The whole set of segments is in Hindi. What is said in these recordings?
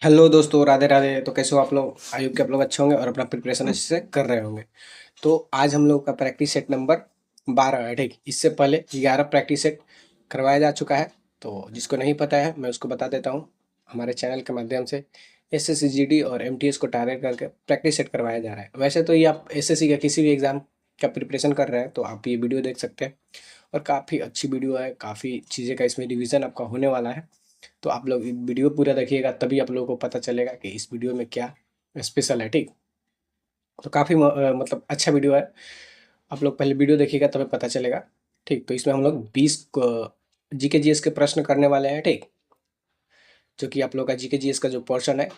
हेलो दोस्तों, राधे राधे। तो कैसे हो आप लोग? आई होप कि आप लोग अच्छे होंगे और अपना प्रिपरेशन अच्छे से कर रहे होंगे। तो आज हम लोग का प्रैक्टिस सेट नंबर 12 है। ठीक, इससे पहले 11 प्रैक्टिस सेट करवाया जा चुका है। तो जिसको नहीं पता है मैं उसको बता देता हूँ। हमारे चैनल के माध्यम से एसएससी और एमटीएस को टारगेट करके प्रैक्टिस सेट करवाया जा रहा है। वैसे तो ये आप एसएससी का किसी भी एग्जाम का प्रिपरेशन कर रहे हैं तो आप ये वीडियो देख सकते हैं। और काफ़ी अच्छी वीडियो है, काफ़ी चीज़ें का इसमें रिवीजन आपका होने वाला है। तो आप लोग वीडियो पूरा देखिएगा, तभी आप लोगों को पता चलेगा कि इस वीडियो में क्या स्पेशल है। ठीक, तो काफ़ी मतलब अच्छा वीडियो है। आप लोग पहले वीडियो देखिएगा तभी पता चलेगा। ठीक, तो इसमें हम लोग 20 जीके जीएस के प्रश्न करने वाले हैं। ठीक, जो कि आप लोग का जीके जीएस का जो पोर्शन है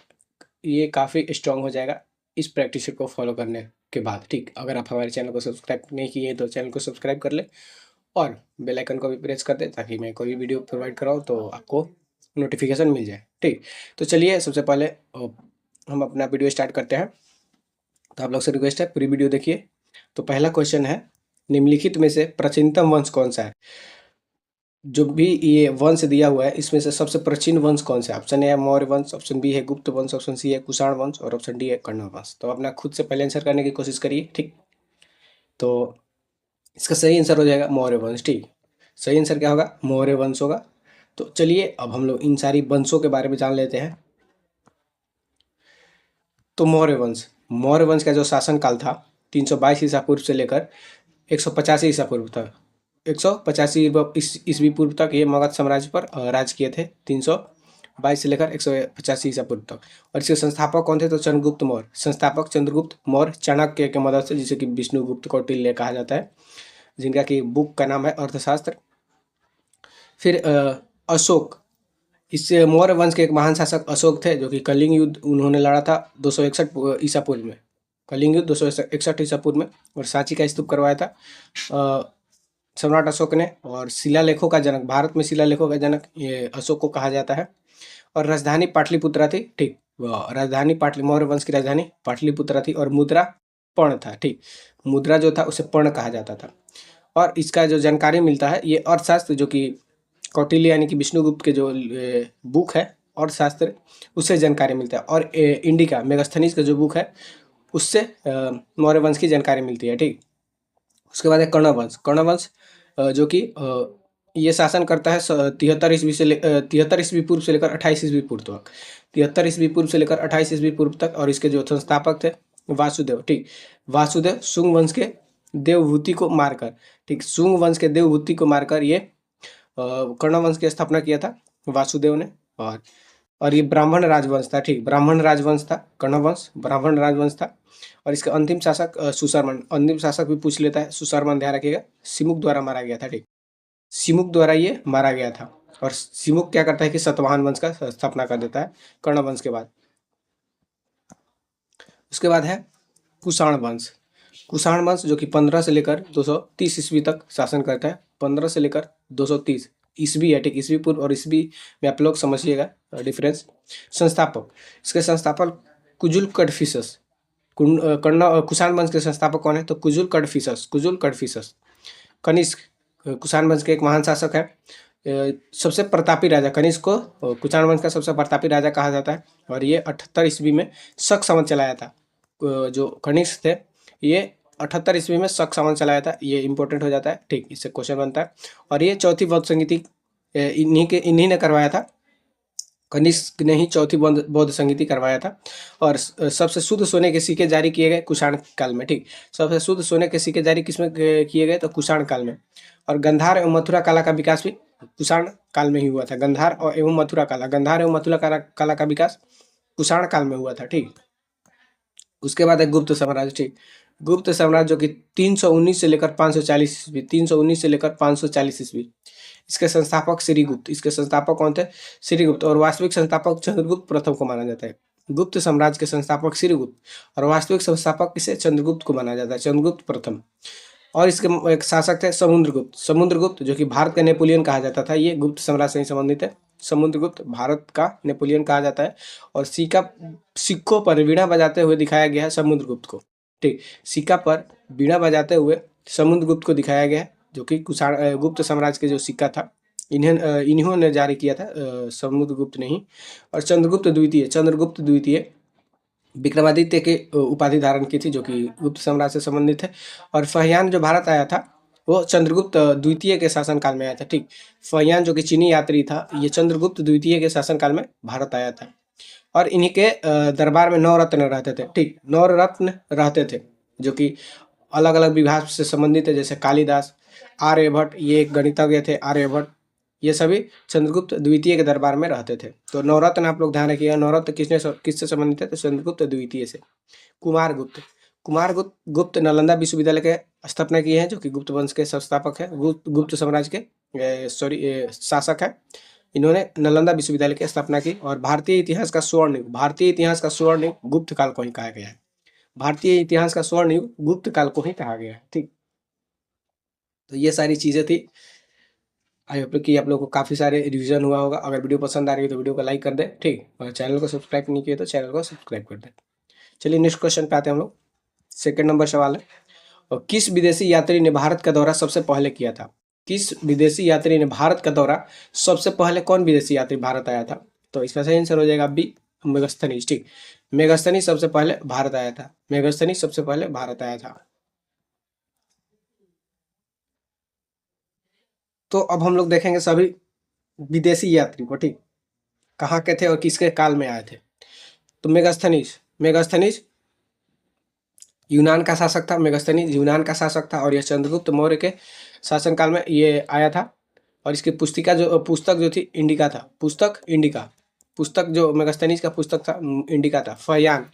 ये काफ़ी स्ट्रांग हो जाएगा इस प्रैक्टिस को फॉलो करने के बाद। ठीक, अगर आप हमारे चैनल को सब्सक्राइब नहीं किए तो चैनल को सब्सक्राइब कर ले और बेल आइकन को भी प्रेस कर दे ताकि मैं कोई भी वीडियो प्रोवाइड कराऊँ तो आपको नोटिफिकेशन मिल जाए। ठीक, तो चलिए सबसे पहले हम अपना वीडियो स्टार्ट करते हैं। तो आप लोग से रिक्वेस्ट है पूरी वीडियो देखिए। तो पहला क्वेश्चन है, निम्नलिखित में से प्राचीनतम वंश कौन सा है? जो भी ये वंश दिया हुआ है इसमें से सबसे प्राचीन वंश कौन सा है? ऑप्शन ए है मौर्य वंश, ऑप्शन बी है गुप्त वंश, ऑप्शन सी है कुषाण वंश और ऑप्शन डी है कर्ण वंश। तो अपना खुद से पहले आंसर करने की कोशिश करिए। ठीक, तो इसका सही आंसर हो जाएगा मौर्य वंश। ठीक, सही आंसर क्या होगा? मौर्य वंश होगा। तो चलिए अब हम लोग इन सारी वंशों के बारे में जान लेते हैं। तो मौर्य वंश का जो शासन काल था 322 ईसा पूर्व से लेकर 185 ईसा पूर्व तक, 185 ईस्वी पूर्व तक ये मगध साम्राज्य पर राज किए थे। 322 से लेकर 185 ईसा पूर्व तक। और इसके संस्थापक कौन थे? तो चंद्रगुप्त मौर्य। संस्थापक चंद्रगुप्त मौर्य चाणक्य के मदद से, जिसे कि विष्णुगुप्त कौटिल्य कहा जाता है, जिनका कि बुक का नाम है अर्थशास्त्र। फिर अशोक, इससे मौर्य वंश के एक महान शासक अशोक थे, जो कि कलिंग युद्ध उन्होंने लड़ा था 261 ईसा पूर्व में। कलिंग युद्ध 261 ईसा पूर्व में, और सांची का स्तूप करवाया था सम्राट अशोक ने। और शिलालेखों का जनक, भारत में शिलालेखों का जनक ये अशोक को कहा जाता है। और राजधानी पाटलिपुत्रा थी। ठीक, राजधानी पाटलि मौर्य वंश की राजधानी पाटलिपुत्रा थी। और मुद्रा पर्ण था। ठीक, मुद्रा जो था उसे पर्ण कहा जाता था। और इसका जो जानकारी मिलता है ये अर्थशास्त्र, जो कि कौटिल्य यानी कि विष्णुगुप्त के जो बुक है अर्थशास्त्र, उससे जानकारी मिलता है। और इंडिका मेगास्थनीज का जो बुक है उससे मौर्य वंश की जानकारी मिलती है। ठीक, उसके बाद है कर्ण वंश। कर्ण वंश जो कि ये शासन करता है 73 ईस्वी से 73 ईस्वी पूर्व से लेकर 28 ईस्वी पूर्व तक। 73 ईस्वी पूर्व से लेकर 28 ईस्वी पूर्व तक। और इसके जो संस्थापक थे वासुदेव। ठीक, वासुदेव शुंग वंश के देवभूति को मारकर, ठीक, शुंग वंश के देवभूति को मारकर ये कर्ण वंश की स्थापना किया था वासुदेव ने। और ये ब्राह्मण राजवंश था। ठीक, ब्राह्मण राजवंश था कर्ण वंश, ब्राह्मण राजवंश था। और इसका अंतिम शासक सुशर्मन, अंतिम शासक भी पूछ लेता है, सुशर्मन ध्यान रखिएगा, सिमुक द्वारा मारा गया था। ठीक, सिमुक द्वारा ये मारा गया था। और सिमुक क्या करता है कि सतवाहन वंश का स्थापना कर देता है कर्ण वंश के बाद। उसके बाद है कुषाण वंश। कुषाण वंश जो कि 15 से लेकर 230 ईस्वी तक शासन करता है। 15 से लेकर 230 ईस्वी है। ठीक, ईस्वी पूर्व और ईस्वी में आप लोग समझिएगा डिफरेंस। संस्थापक, इसके संस्थापक कुजुल कडफिसस। कुषाण वंश के संस्थापक कौन है? तो कुजुल कडफिसस, कुजुल कडफिसस। कनिष्क कुषाण वंश के एक महान शासक है। सबसे प्रतापी राजा कनिष्क को कुषाण वंश का सबसे प्रतापी राजा कहा जाता है। और ये 78 ईस्वी में शक संवत चलाया था। जो कनिष्क थे ये 78 ईस्वी में शक संवत चलाया था। ये इंपॉर्टेंट हो जाता है। ठीक, इससे क्वेश्चन बनता है। और ये चौथी बौद्ध संगीति इन्हीं ने करवाया था। कनिष्क ने ही चौथी बौद्ध संगीति करवाया था। और सबसे शुद्ध सोने के सिक्के जारी किए गए कुषाण काल में। ठीक, सबसे शुद्ध सोने के सिक्के जारी किसमें किए गए? तो कुषाण काल में। और गंधार एवं मथुरा कला का विकास भी कुषाण काल में ही हुआ था। गंधार और एवं मथुरा कला, गंधार एवं मथुरा कला का विकास कुषाण काल में हुआ था। ठीक, उसके बाद है गुप्त साम्राज्य। ठीक, गुप्त साम्राज्य जो कि 319 से लेकर 540 ईस्वी, 319 से लेकर 540 ईस्वी। इसके संस्थापक श्रीगुप्त, इसके संस्थापक कौन थे? श्रीगुप्त। और वास्तविक संस्थापक चंद्रगुप्त प्रथम को माना जाता है। गुप्त साम्राज्य के संस्थापक श्रीगुप्त और वास्तविक संस्थापक किसे? चंद्रगुप्त को माना जाता है, चंद्रगुप्त प्रथम। और इसके एक शासक थे समुद्रगुप्त। समुद्रगुप्त जो कि भारत का नेपोलियन कहा जाता था, ये गुप्त साम्राज्य से ही संबंधित है। समुद्रगुप्त भारत का नेपोलियन कहा जाता है। और सिक्कों पर वीणा बजाते हुए दिखाया गया है समुद्रगुप्त को। ठीक, सिक्का पर वीणा बजाते हुए समुद्रगुप्त को दिखाया गया है, जो कि गुप्त साम्राज्य के जो सिक्का था इन्होंने जारी किया था, समुद्रगुप्त नहीं। और चंद्रगुप्त द्वितीय विक्रमादित्य के उपाधि धारण की थी, जो कि गुप्त साम्राज्य से संबंधित है। और फहियान जो भारत आया था वो चंद्रगुप्त द्वितीय के शासनकाल में आया था, ठीक। फहियान जो कि चीनी यात्री था, ये चंद्रगुप्त द्वितीय के शासनकाल में भारत आया था। और इन्हीं के दरबार में 9 रत्न रहते थे, ठीक। 9 रत्न रहते थे, जो कि अलग अलग विभाग से संबंधित है, जैसे कालिदास, आर्यभट्ट, ये एक गणितज्ञ थे आर्यभट्ट, ये सभी चंद्रगुप्त द्वितीय के दरबार में रहते थे। तो नवरत्न आप लोग ध्यान रखिएगा, नवरत्न किससे संबंधित है, तो चंद्रगुप्त द्वितीय से। कुमार गुप्त नालंदा विश्वविद्यालय के स्थापना किए हैं, जो कि गुप्त वंश के संस्थापक है, गुप्त साम्राज्य के शासक है। इन्होंने नालंदा विश्वविद्यालय की स्थापना की। और भारतीय इतिहास का स्वर्ण युग गुप्त काल को ही कहा गया है। भारतीय इतिहास का स्वर्ण युग गुप्त काल को ही कहा गया है, ठीक। तो ये सारी चीजें थी। आई होप कि आप लोग को काफ़ी सारे रिवीजन हुआ होगा। अगर वीडियो पसंद आ रही है तो वीडियो को लाइक कर दें, ठीक। और चैनल को सब्सक्राइब नहीं किया तो चैनल को सब्सक्राइब कर दें। चलिए नेक्स्ट क्वेश्चन पे आते हैं हम लोग। सेकंड नंबर सवाल है, और किस विदेशी यात्री ने भारत का दौरा सबसे पहले किया था? किस विदेशी यात्री ने भारत का दौरा सबसे पहले, कौन विदेशी यात्री भारत आया था? तो इसका सही आंसर हो जाएगा बी, मेगास्थनीज, ठीक। मेगास्थनीज सबसे पहले भारत आया था। मेगास्थनीज सबसे पहले भारत आया था। तो अब हम लोग देखेंगे सभी विदेशी यात्री को, ठीक, कहाँ के थे और किसके काल में आए थे। तो मेगास्थनीज यूनान का शासक था। मेगास्थनीज यूनान का शासक था, और यह चंद्रगुप्त मौर्य के शासनकाल में ये आया था। और इसकी पुस्तक जो थी इंडिका था। पुस्तक जो मेगास्थनीज का पुस्तक था इंडिका था। फहियान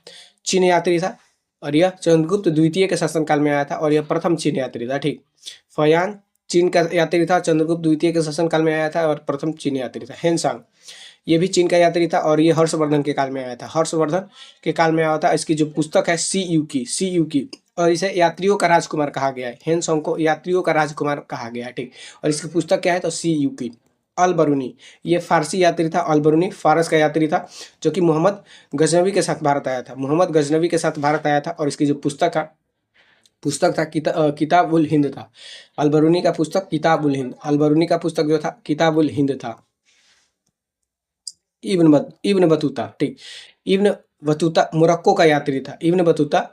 चीन यात्री था, और यह चंद्रगुप्त द्वितीय के शासनकाल में आया था, और यह प्रथम चीन यात्री था, ठीक। फहियान चीन का यात्री था, चंद्रगुप्त द्वितीय के शासनकाल में आया था, और प्रथम चीन यात्री था। हेनसांग ये भी चीन का यात्री था, और ये हर्षवर्धन के काल में आया था। हर्षवर्धन के काल में आया था। इसकी जो पुस्तक है सी यू की, और इसे यात्रियों का राजकुमार कहा गया है। हेनसोंग को यात्रियों का राजकुमार कहा गया है, ठीक। और इसकी पुस्तक क्या है, तो सी यू की। अल बरूनी ये फारसी यात्री था। अल बरूनी फारस का यात्री था, जो कि मोहम्मद गजनवी के साथ भारत आया था। और इसकी जो पुस्तक था किताब उल हिंद था। अल बरूनी का पुस्तक किताब उल हिंद, अल बरूनी का पुस्तक जो था किताब उल हिंद था। इब्न बतूता, ठीक। इब्न बतूता मोरक्को का यात्री था। इब्न बतूता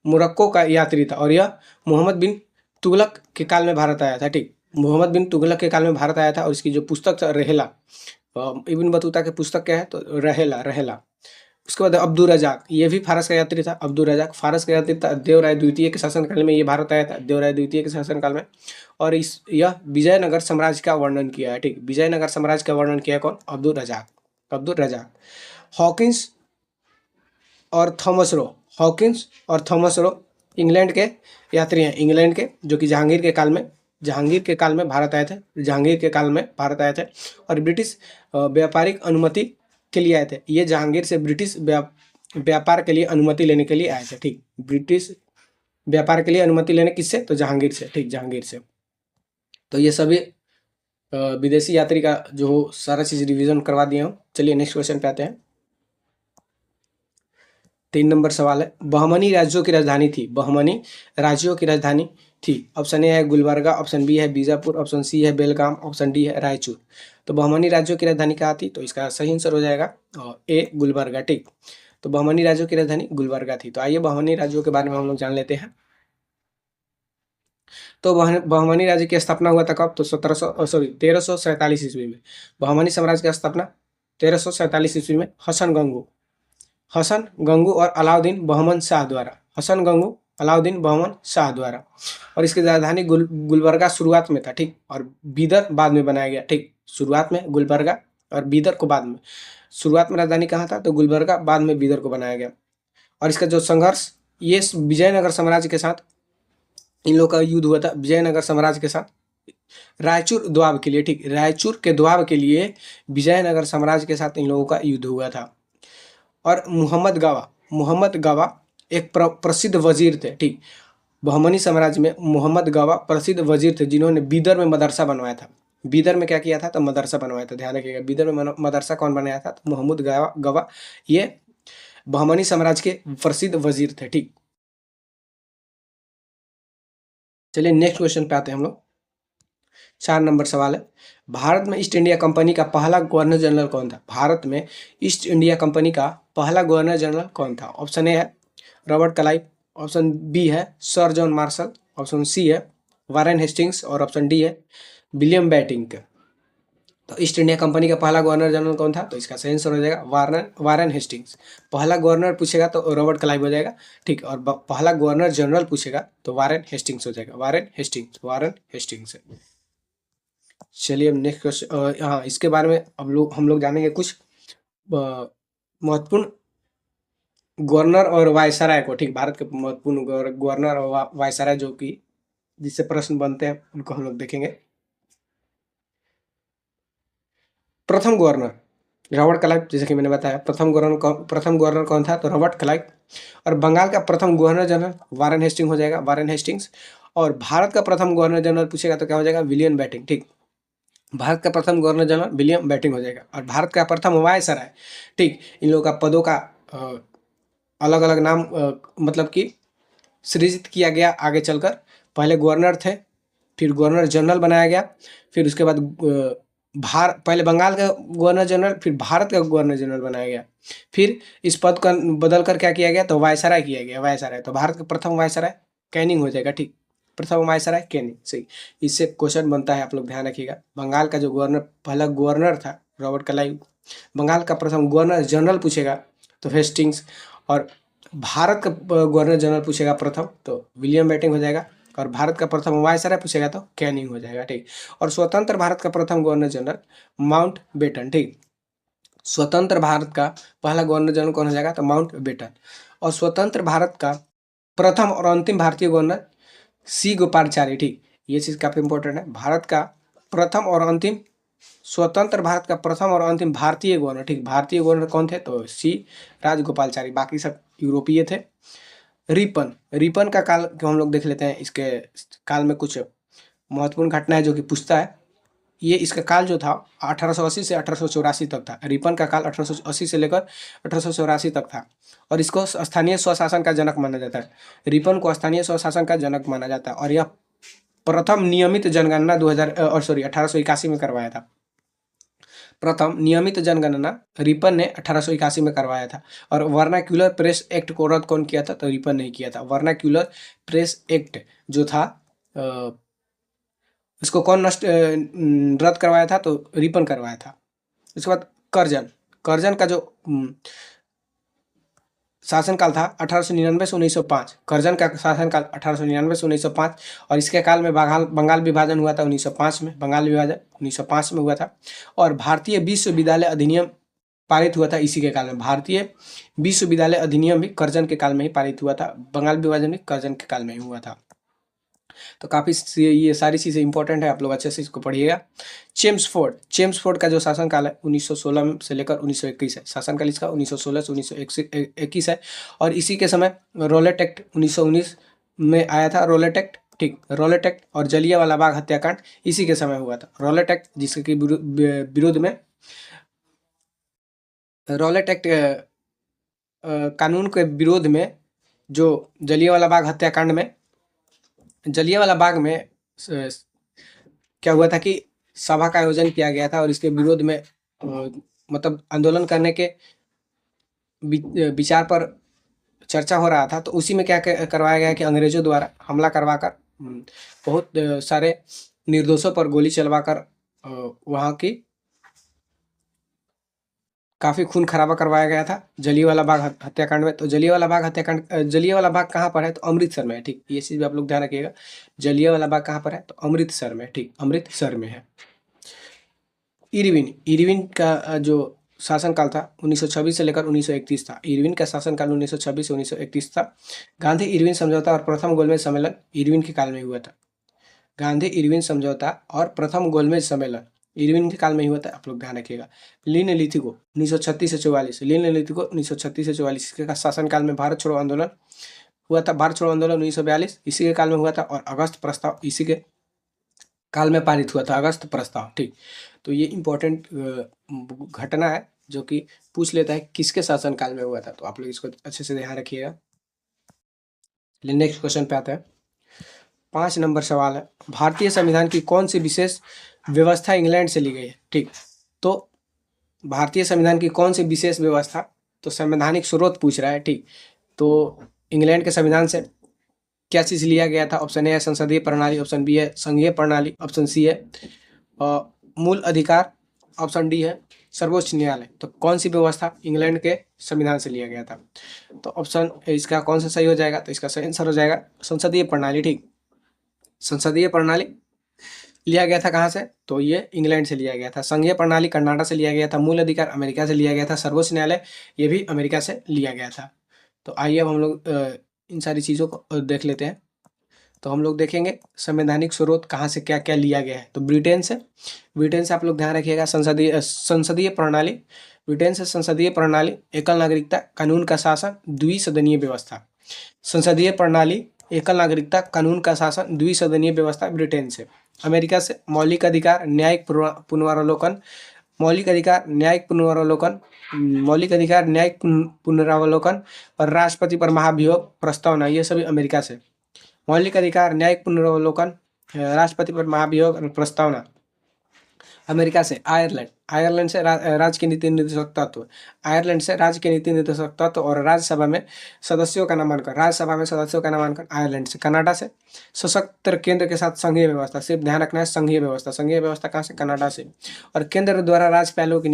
मोरक्को का यात्री था, और यह मोहम्मद बिन तुगलक के काल में भारत आया था, ठीक। मोहम्मद बिन तुगलक के काल में भारत आया था। और इसकी जो पुस्तक था रहेला, इब्न बतूता के पुस्तक क्या है, तो रहेला। उसके बाद अब्दुल रजाक, ये भी फारस का यात्री था। अब्दुल रजाक फारस का यात्री था। देवराय द्वितीय के शासनकाल में ये भारत आया था, देवराय द्वितीय के शासनकाल में। और यह विजयनगर साम्राज्य का वर्णन किया है, ठीक। विजयनगर साम्राज्य का वर्णन किया कौन? अब्दुल रजाक। हॉकिंस हॉकिंस और थॉमस रो इंग्लैंड के यात्री हैं। इंग्लैंड के, जो कि जहांगीर के काल में भारत आए थे। और ब्रिटिश व्यापारिक अनुमति के लिए आए थे। ये जहांगीर से ब्रिटिश व्यापार के लिए अनुमति लेने के लिए आए थे, ठीक। ब्रिटिश व्यापार के लिए अनुमति लेने किससे? तो जहांगीर से, ठीक, जहांगीर से। तो ये सभी विदेशी यात्री का जो सारा चीज रिवीजन करवा दिए हूँ। चलिए नेक्स्ट क्वेश्चन पे आते हैं। 3 नंबर सवाल है, बहमनी राज्यों की राजधानी थी। ऑप्शन ए है गुलबर्गा, ऑप्शन बी है बीजापुर, ऑप्शन सी है बेलगाम, ऑप्शन डी है रायचूर। तो बहमनी राज्यों की राजधानी कहाँ थी? तो इसका सही आंसर हो जाएगा ए गुलबर्गा, ठीक। तो बहमनी राज्यों की राजधानी गुलबर्गा थी। तो आइए बहमनी राज्यों के बारे में हम लोग जान लेते हैं। तो बहमनी राज्य की स्थापना हुआ था कब? तो 1347 ईस्वी में। बहमनी साम्राज्य की स्थापना 1347 ईस्वी में हसन गंगू और अलाउद्दीन बहमन शाह द्वारा। और इसकी राजधानी गुलबर्गा शुरुआत में था, ठीक। और बीदर बाद में बनाया गया, ठीक। शुरुआत में गुलबर्गा और बीदर को बाद में। शुरुआत में राजधानी कहाँ था? तो गुलबर्गा, बाद में बीदर को बनाया गया। और इसका जो संघर्ष, ये विजयनगर साम्राज्य के साथ इन लोगों का युद्ध हुआ था। विजयनगर साम्राज्य के साथ रायचूर द्वाब के लिए, ठीक। रायचूर के द्वाब के लिए विजयनगर साम्राज्य के साथ इन लोगों का युद्ध हुआ था। और मोहम्मद गावा एक प्रसिद्ध वजीर थे, ठीक। बहमनी साम्राज्य में मोहम्मद गावा प्रसिद्ध वजीर थे, जिन्होंने बीदर में मदरसा बनवाया था। बीदर में क्या किया था? तो मदरसा बनवाया था। ध्यान रखिएगा, बीदर में मदरसा कौन बनाया था? तो मोहम्मद गावा ये बहमनी साम्राज्य के प्रसिद्ध वजीर थे, ठीक। चलिए नेक्स्ट क्वेश्चन पे आते हैं हम लोग। 4 नंबर सवाल है, भारत में ईस्ट इंडिया कंपनी का पहला गवर्नर जनरल कौन था? भारत में ईस्ट इंडिया कंपनी का पहला गवर्नर जनरल कौन था? ऑप्शन ए है रॉबर्ट क्लाइव, ऑप्शन बी है sir John Marshall, option C है वारेन हेस्टिंग्स और ऑप्शन डी है विलियम बेंटिंक। तो ईस्ट इंडिया कंपनी का पहला गवर्नर जनरल कौन था? तो इसका सही आंसर हो जाएगा वारेन हेस्टिंग्स। पहला गवर्नर पूछेगा तो रॉबर्ट क्लाइव हो जाएगा, ठीक, और पहला गवर्नर जनरल पूछेगा तो वारेन हेस्टिंग्स हो जाएगा, वारेन हेस्टिंग्स। चलिए अब नेक्स्ट क्वेश्चन, हाँ इसके बारे में अब हम लोग जानेंगे कुछ महत्वपूर्ण गवर्नर और वायसराय को, ठीक, भारत के महत्वपूर्ण गवर्नर और वायसराय जो कि जिससे प्रश्न बनते हैं उनको हम लोग देखेंगे। प्रथम गवर्नर रॉबर्ट क्लाइव, जैसे कि मैंने बताया प्रथम गवर्नर कौन था? तो रॉबर्ट क्लाइव। और बंगाल का प्रथम गवर्नर जनरल वारेन हेस्टिंग हो जाएगा, वारेन हेस्टिंग्स। और भारत का प्रथम गवर्नर जनरल पूछेगा तो क्या हो जाएगा? विलियम बेंटिंक, ठीक, भारत का प्रथम गवर्नर जनरल विलियम बेंटिंक हो जाएगा। और भारत का प्रथम वायसराय, ठीक, इन लोगों का पदों का अलग अलग नाम मतलब कि सृजित किया गया आगे चलकर। पहले गवर्नर थे, फिर गवर्नर जनरल बनाया गया, फिर उसके बाद पहले बंगाल का गवर्नर जनरल, फिर भारत का गवर्नर जनरल बनाया गया, फिर इस पद का बदल कर क्या किया गया? तो वायसराय किया गया, वायसराय। तो भारत का प्रथम वायसराय कैनिंग हो जाएगा, ठीक, प्रथम वायसराय कैनिंग, सही। इससे क्वेश्चन बनता है, आप लोग ध्यान रखिएगा। बंगाल का जो गवर्नर पहला गवर्नर था रॉबर्ट क्लाइव, बंगाल का प्रथम गवर्नर जनरल पूछेगा तो हेस्टिंग्स, और भारत का गवर्नर जनरल पूछेगा प्रथम तो विलियम बेंटिंक हो जाएगा, और भारत का प्रथम वायसराय पूछेगा तो कैनिंग हो जाएगा, ठीक। और स्वतंत्र भारत का प्रथम गवर्नर जनरल माउंट बेटन, ठीक, स्वतंत्र भारत का पहला गवर्नर जनरल कौन हो जाएगा? तो माउंट बेटन। और स्वतंत्र भारत का प्रथम और अंतिम भारतीय गवर्नर सी गोपालाचारी, ठीक, ये चीज़ काफ़ी इंपॉर्टेंट है। भारत का प्रथम और अंतिम स्वतंत्र भारत का प्रथम और अंतिम भारतीय गवर्नर, ठीक, भारतीय गवर्नर कौन थे? तो सी राजगोपालचारी, बाकी सब यूरोपीय थे। रिपन, रिपन का काल को हम लोग देख लेते हैं। इसके काल में कुछ महत्वपूर्ण घटना है जो कि पूछता है। ये इसका काल जो था 1880 से 1884 तक था। रिपन का काल 1880 से लेकर 1884 तक था, और इसको स्थानीय स्वशासन का जनक माना जाता है। रिपन को स्थानीय स्वशासन का जनक माना जाता है, और यह प्रथम नियमित जनगणना 1881 में करवाया था। प्रथम नियमित जनगणना रिपन ने 1881 में करवाया था। और वर्नाक्यूलर प्रेस एक्ट को रद्द कौन किया था? तो रिपन ने किया था। वर्नाक्यूलर प्रेस एक्ट जो था इसको कौन रद्द करवाया था? तो रिपन करवाया था। उसके बाद कर्जन, कर्जन का जो शासनकाल था 1899 से 1905, कर्जन का शासनकाल 1899 से 1905, और इसके काल में बंगाल विभाजन हुआ था 1905 में, बंगाल विभाजन 1905 में हुआ था। और भारतीय विश्वविद्यालय अधिनियम पारित हुआ था इसी के काल में। भारतीय विश्वविद्यालय अधिनियम भी कर्जन के काल में ही पारित हुआ था। बंगाल विभाजन भी कर्जन के काल में ही हुआ था। तो काफ़ी ये सारी चीज़ें इंपॉर्टेंट है, आप लोग अच्छे से इसको पढ़िएगा। चेम्सफोर्ड का जो शासनकाल है 1916 से लेकर 1921 है। शासनकाल इसका 1916 से 1921 है। और इसी के समय रोलेट एक्ट 1919 में आया था, रोलेट एक्ट, ठीक, रोलेट एक्ट और जलियांवाला बाग हत्याकांड इसी के समय हुआ था। रोलेट एक्ट जिसके विरोध में रोलेट एक्ट कानून के विरोध में जो जलियांवाला बाग हत्याकांड में जलियांवाला बाग में क्या हुआ था कि सभा का आयोजन किया गया था, और इसके विरोध में मतलब आंदोलन करने के विचार पर चर्चा हो रहा था। तो उसी में क्या करवाया गया कि अंग्रेजों द्वारा हमला करवाकर बहुत सारे निर्दोषों पर गोली चलवाकर वहाँ की काफ़ी खून खराबा करवाया गया था जलियांवाला बाग हत्याकांड में। तो जलियांवाला बाग कहाँ पर है? तो अमृतसर में है, ठीक, ये चीज़ भी आप लोग ध्यान रखिएगा। जलियांवाला बाग कहाँ पर है? तो अमृतसर में, ठीक, अमृतसर में है। इरविन का जो शासनकाल था 1926 से लेकर 1931 था। इरविन का शासनकाल 1926 से 1931 था। गांधी इरविन समझौता और प्रथम गोलमेज सम्मेलन इरविन के काल में हुआ था। गांधी इरविन समझौता और प्रथम गोलमेज सम्मेलन इरविन के काल में ही हुआ था, आप लोग ध्यान रखिएगा। लिन लिथिगो 1936 से 44, लिन लिथिगो 1936 से 44 के शासनकाल में भारत छोड़ो आंदोलन हुआ था। भारत छोड़ो आंदोलन 1942 इसी के काल में हुआ था, और अगस्त प्रस्ताव इसी के काल में पारित हुआ था, अगस्त प्रस्ताव, ठीक। तो ये इम्पोर्टेंट घटना है जो कि पूछ लेता है किसके शासनकाल में हुआ था, तो आप लोग इसको अच्छे से ध्यान रखिएगा। नेक्स्ट क्वेश्चन पे आते हैं। 5 नंबर सवाल है, भारतीय संविधान की कौन सी विशेष व्यवस्था इंग्लैंड से ली गई है? ठीक, तो भारतीय संविधान की कौन सी विशेष व्यवस्था, तो संवैधानिक स्रोत पूछ रहा है। ठीक, तो इंग्लैंड के संविधान से क्या चीज़ लिया गया था? ऑप्शन ए है संसदीय प्रणाली, ऑप्शन बी है संघीय प्रणाली, ऑप्शन सी है मूल अधिकार, ऑप्शन डी है सर्वोच्च न्यायालय। तो कौन सी व्यवस्था इंग्लैंड के संविधान से लिया गया था? तो ऑप्शन इसका कौन सा सही हो जाएगा? तो इसका सही आंसर हो जाएगा संसदीय प्रणाली। ठीक, संसदीय प्रणाली लिया गया था कहाँ से? तो ये इंग्लैंड से लिया गया था। संघीय प्रणाली कनाडा से लिया गया था। मूल अधिकार अमेरिका से लिया गया था। सर्वोच्च न्यायालय ये भी अमेरिका से लिया गया था। तो आइए अब हम लोग इन सारी चीज़ों को देख लेते हैं। तो हम लोग देखेंगे संवैधानिक स्रोत कहाँ से क्या क्या लिया गया है। तो ब्रिटेन से आप लोग ध्यान रखिएगा। संसदीय प्रणाली, ब्रिटेन से संसदीय प्रणाली, एकल नागरिकता, कानून का शासन, द्विसदनीय व्यवस्था। संसदीय प्रणाली, एकल नागरिकता, कानून का शासन, द्विसदनीय व्यवस्था ब्रिटेन से। अमेरिका से मौलिक अधिकार, न्यायिक पुनरावलोकन, मौलिक अधिकार, न्यायिक पुनरावलोकन, मौलिक अधिकार, न्यायिक पुनरावलोकन और राष्ट्रपति पर महाभियोग प्रस्तावना, ये सभी अमेरिका से। मौलिक अधिकार, न्यायिक पुनरावलोकन, राष्ट्रपति पर महाभियोग और प्रस्तावना अमेरिका से। आयरलैंड से राज्य के नीति निर्देशक तत्व, आयरलैंड से राज्य के नीति निर्देशक तत्व और राज्यसभा में सदस्यों का नामांकन आयरलैंड से। कनाडा से सशक्त केंद्र के साथ संघीय व्यवस्था, सिर्फ ध्यान रखना है संघीय व्यवस्था कहाँ से? कनाडा से। और केंद्र द्वारा राज्यपालों की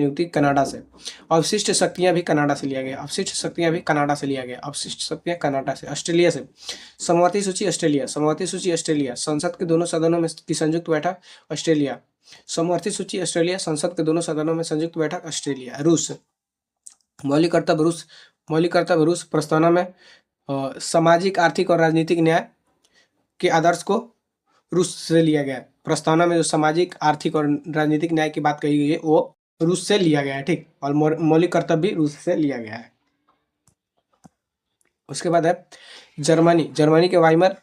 नियुक्ति, कनाडा से। अवशिष्ट शक्तियाँ भी कनाडा से लिया गया, अवशिष्ट शक्तियाँ कनाडा से। ऑस्ट्रेलिया से समवर्ती सूची ऑस्ट्रेलिया, संसद के दोनों सदनों में की संयुक्त बैठक ऑस्ट्रेलिया, समवर्ती सूची ऑस्ट्रेलिया, संसद के दोनों सदनों में संयुक्त बैठक ऑस्ट्रेलिया। रूस, मौलिक कर्तव्य रूस, प्रस्तावना में सामाजिक, आर्थिक और राजनीतिक न्याय के आदर्श को रूस से लिया गया है। प्रस्तावना में जो सामाजिक, आर्थिक और राजनीतिक न्याय की बात कही गई है वो रूस से लिया गया है। ठीक, और मौलिक कर्तव्य भी रूस से लिया गया है। उसके बाद है जर्मनी के वाइमर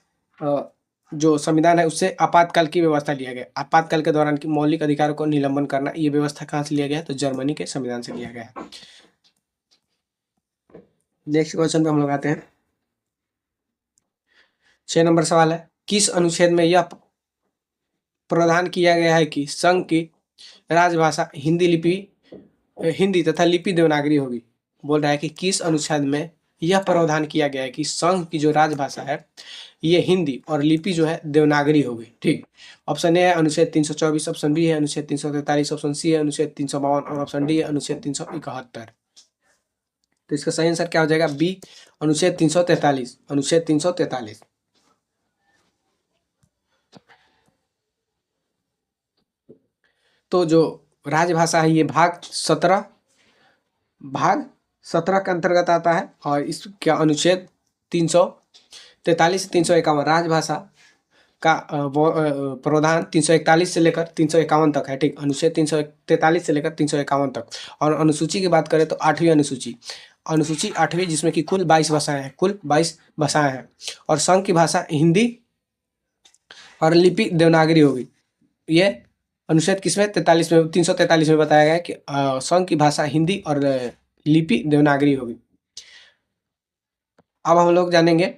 जो संविधान है उससे आपातकाल की व्यवस्था लिया गया। आपातकाल के दौरान की मौलिक अधिकारों को निलंबन करना, ये व्यवस्था कहाँ से लिया गया है? तो जर्मनी के संविधान से लिया गया है। नेक्स्ट क्वेश्चन पे हम लोग आते हैं। 6 नंबर सवाल है, किस अनुच्छेद में यह प्रावधान किया गया है कि संघ की राजभाषा हिंदी तथा लिपि देवनागरी होगी? बोल रहा है कि किस अनुच्छेद में यह प्रावधान किया गया है कि संघ की जो राजभाषा है ये हिंदी और लिपि जो है देवनागरी होगी। ठीक, ऑप्शन ए है अनुच्छेद 324, ऑप्शन बी है अनुच्छेद 343, ऑप्शन सी है अनुच्छेद 352 और ऑप्शन डी है अनुच्छेद 371। तो इसका सही आंसर क्या हो जाएगा? बी, अनुच्छेद 343। तो जो राजभाषा है ये भाग 17 के अंतर्गत आता है और इसका अनुच्छेद 343 से 351 राजभाषा का प्रावधान 341 से लेकर 351 तक है। ठीक, अनुच्छेद 343 से लेकर 351 तक। और अनुसूची की बात करें तो 8वीं अनुसूची 8वीं, जिसमें कि कुल 22 भाषाएं हैं और संघ की भाषा हिंदी और लिपि देवनागरी होगी। ये अनुच्छेद किसमें? 343 में बताया गया है कि संघ की भाषा हिंदी और लिपि देवनागरी होगी। अब हम लोग जानेंगे,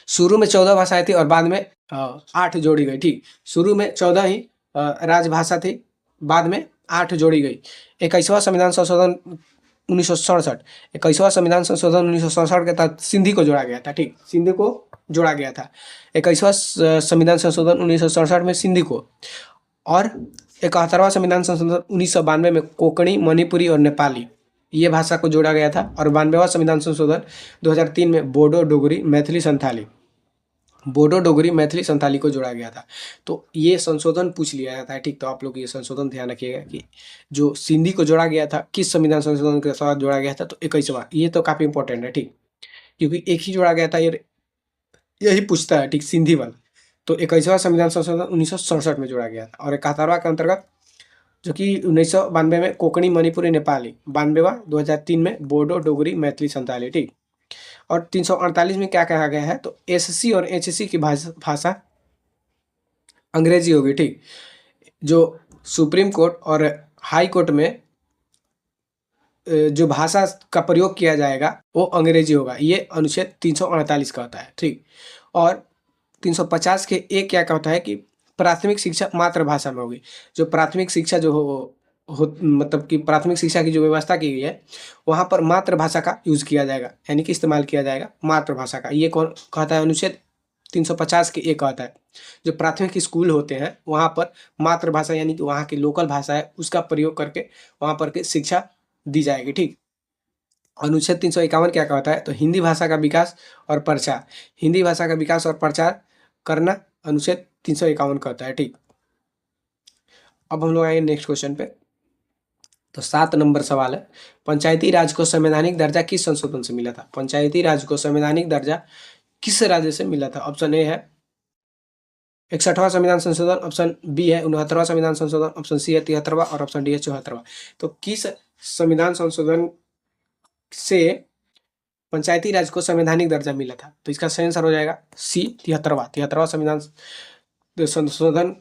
शुरू में 14 भाषाएं थी और बाद में 8 जोड़ी गई। ठीक, शुरू में 14 ही राजभाषा थी, बाद में 8 जोड़ी गई। 21वां संविधान संशोधन 1967 के तहत सिंधी को जोड़ा गया था। ठीक, सिंधी को जोड़ा गया था 21वां संविधान संशोधन 1967 में सिंधी को, और 71वां संविधान संशोधन 1992 में कोंकणी, मणिपुरी और नेपाली ये भाषा को जोड़ा गया था, और 92वां संविधान संशोधन 2003 में बोडो, डोगरी, मैथिली, संथाली को जोड़ा गया था। तो ये संशोधन पूछ लिया जाता है। ठीक, तो आप लोग ये संशोधन ध्यान रखिएगा कि जो सिंधी को जोड़ा गया था किस संविधान संशोधन के साथ जोड़ा गया था? तो 21वां। ये तो काफ़ी इंपॉर्टेंट है। ठीक, क्योंकि एक ही जोड़ा गया था, यही पूछता है। ठीक, सिंधी वाला। तो 21वां संविधान संशोधन 1967 में जोड़ा गया था, और 71वां के अंतर्गत जो कि 1992 में कोंकणी, मणिपुरी, नेपाली, 92वां 2003 में बोडो, डोगरी, मैथिली, संथाली। ठीक, और 348 में क्या कहा गया है? तो एससी और एचसी की भाषा अंग्रेजी होगी। ठीक, जो सुप्रीम कोर्ट और हाई कोर्ट में जो भाषा का प्रयोग किया जाएगा वो अंग्रेजी होगा। ये अनुच्छेद 348 का होता है, ठीक। और 350 के एक क्या कहता है कि प्राथमिक शिक्षा मातृभाषा में होगी। जो प्राथमिक शिक्षा जो हो मतलब कि प्राथमिक शिक्षा की जो व्यवस्था की गई है वहाँ पर मातृभाषा का यूज़ किया जाएगा, यानी कि इस्तेमाल किया जाएगा मातृभाषा का। ये कौन कहता है? अनुच्छेद 350 के एक कहता है जो प्राथमिक स्कूल होते हैं वहाँ पर मातृभाषा यानी कि वहाँ की लोकल भाषा है उसका प्रयोग करके वहाँ पर के शिक्षा दी जाएगी, ठीक। अनुच्छेद 351 क्या कहता है? तो हिंदी भाषा का विकास और प्रचार, हिंदी भाषा का विकास और प्रचार करना अनुच्छेद 351 कहता है, ठीक। अब हम लोग आएंगे नेक्स्ट क्वेश्चन पे। तो 7 नंबर सवाल है, पंचायती राज को संवैधानिक दर्जा किस संशोधन से मिला था? पंचायती राज को संवैधानिक दर्जा किस राज्य से मिला था? ऑप्शन ए है 61वां संविधान संशोधन, ऑप्शन बी है 69वां संविधान संशोधन, ऑप्शन सी है 73वां और ऑप्शन डी है 74वां। तो किस संविधान संशोधन से पंचायती राज को संवैधानिक दर्जा मिला था? तो इसका सही आंसर हो जाएगा सी 73वां संविधान संशोधन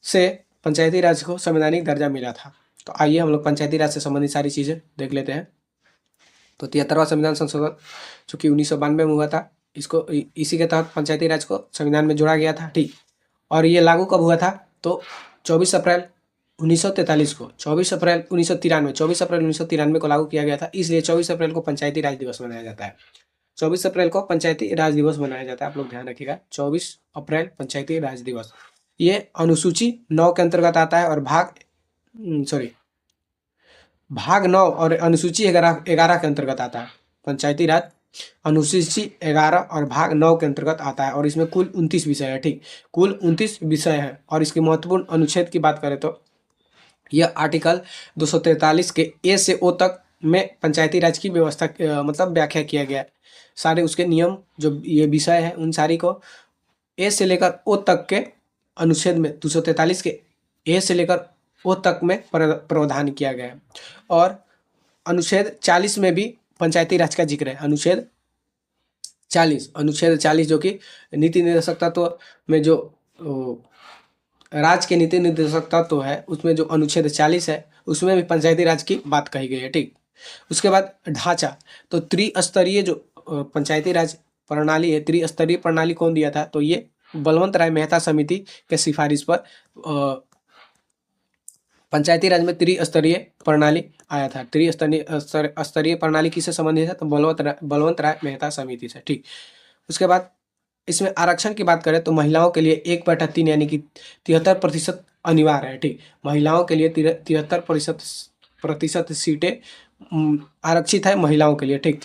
से पंचायती राज को संवैधानिक दर्जा मिला था। तो आइए हम लोग पंचायती राज से संबंधित सारी चीज़ें देख लेते हैं। तो 73वां संविधान संशोधन जो कि 1992 में हुआ था, इसको इसी के तहत पंचायती राज को संविधान में जोड़ा गया था, ठीक। और ये लागू कब हुआ था? तो 24 अप्रैल 1943 को, 24 अप्रैल 1993 को लागू किया गया था। इसलिए 24 अप्रैल को पंचायती राज दिवस मनाया जाता है। 24 अप्रैल को पंचायती राज दिवस मनाया जाता है, आप लोग ध्यान रखिएगा। 24 अप्रैल पंचायती राज दिवस। ये अनुसूची 9 के अंतर्गत आता है और भाग 9 और अनुसूची 11 के अंतर्गत आता है। पंचायती राज अनुसूची 11 और भाग 9 के अंतर्गत आता है और इसमें कुल 29 विषय है, ठीक। कुल 29 विषय है। और इसके महत्वपूर्ण अनुच्छेद की बात करें तो यह आर्टिकल 243 के ए से ओ तक में पंचायती राज की व्यवस्था मतलब व्याख्या किया गया है। सारे उसके नियम जो ये विषय है उन सारी को ए से लेकर ओ तक के अनुच्छेद में 243 के ए से लेकर ओ तक में प्रावधान किया गया है। और अनुच्छेद 40 में भी पंचायती राज का जिक्र है। अनुच्छेद 40 जो कि नीति निर्देशक तत्व में जो राज्य के नीति निर्देशक तत्व है उसमें जो अनुच्छेद 40 है उसमें भी पंचायती राज की बात कही गई है, ठीक। उसके बाद ढांचा, तो त्रिस्तरीय जो पंचायती राज प्रणाली है, त्रिस्तरीय प्रणाली कौन दिया था? तो ये बलवंत राय मेहता समिति के सिफारिश पर पंचायती राज में त्रिस्तरीय प्रणाली आया था। त्रिस्तरीय प्रणाली किससे संबंधित है? तो बलवंत राय मेहता समिति से, ठीक। उसके बाद इसमें आरक्षण की बात करें तो महिलाओं के लिए 1/3 यानी कि 73% अनिवार्य है, ठीक। महिलाओं के लिए 73% सीटें आरक्षित है महिलाओं के लिए, ठीक।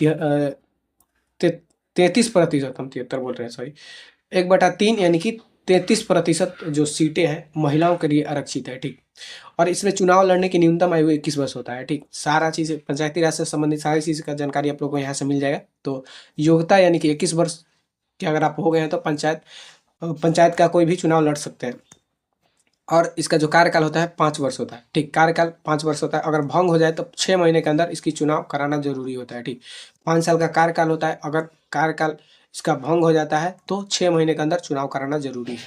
33%, हम 73 बोल रहे हैं, सॉरी। 1/3 यानी कि 33% जो सीटें हैं महिलाओं के लिए आरक्षित है, ठीक। और इसमें चुनाव लड़ने की न्यूनतम आयु 21 वर्ष होता है, ठीक। सारा चीज़ पंचायती राज से संबंधित सारी चीज़ का जानकारी आप लोगों को यहाँ से मिल जाएगा। तो योग्यता यानी कि 21 वर्ष के अगर आप हो गए हैं तो पंचायत का कोई भी चुनाव लड़ सकते हैं। और इसका जो कार्यकाल होता है 5 वर्ष होता है, ठीक। कार्यकाल 5 वर्ष होता है। अगर भंग हो जाए तो 6 महीने के अंदर इसकी चुनाव कराना जरूरी होता है, ठीक। 5 साल का कार्यकाल होता है, अगर कार्यकाल इसका भंग हो जाता है तो 6 महीने के अंदर चुनाव कराना जरूरी है।